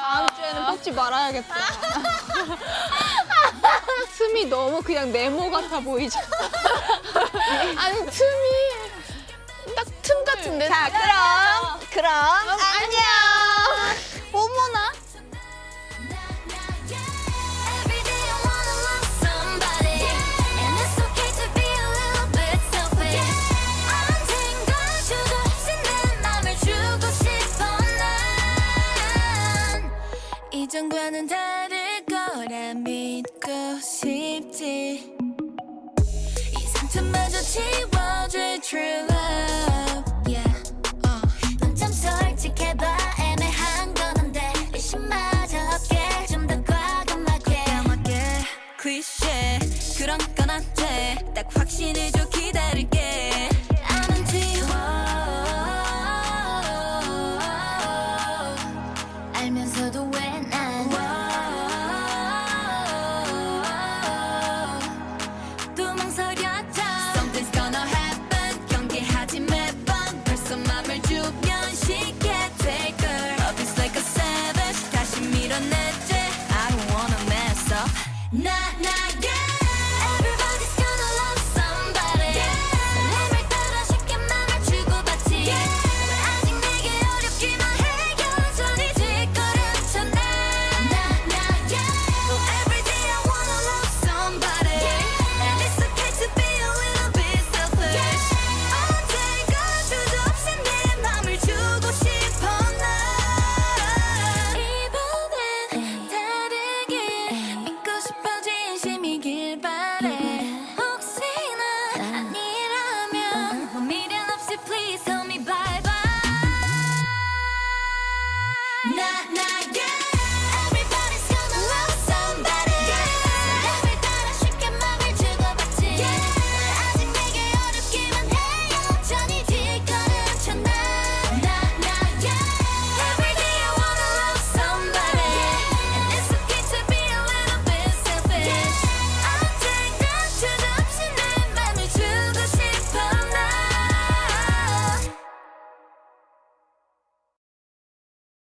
다음 주에는 뽑지 말아야겠다. 틈이 너무 그냥 네모 같아 보이죠? 아니 틈이 딱 틈 같은데. 자, 그럼 안녕. 어머나. Every day I wanna love somebody, and it's okay to be a little bit selfish. 언젠가 주도 없이 내 맘을 주고 싶어 난. 이전과는 다를 거라 믿고 싶지. 이 상처마저 지워줄 true love. Yeah. 넌 참 솔직해봐. 애매한 건 한데 의심마저 없게 좀 더 과감하게 클리셰 그런 건 안 돼. 딱 확신을 줘 기다릴게. I'm into you. 알면서도 왜 난 또 망설였죠. Something's gonna happen. 경계하지 매번 벌써 맘을 주면 쉽게 take her up. It's like a savage. 다시 밀어냈지. I don't wanna mess up. yeah. Everybody's gonna love somebody. 설렘을 따라 쉽게 맘을 주고받지. 아직 내게 어렵기만 해. 여전히 뒷걸음쳐 yeah. Every day I wanna love somebody. And it's okay to be a little bit selfish. 언젠가 주저 없이 내 맘을 주고 싶어 난. 이번엔 다르게 믿고 싶어 진심이길 바래. 혹시나 아니라면 미련 없이 please tell me bye bye.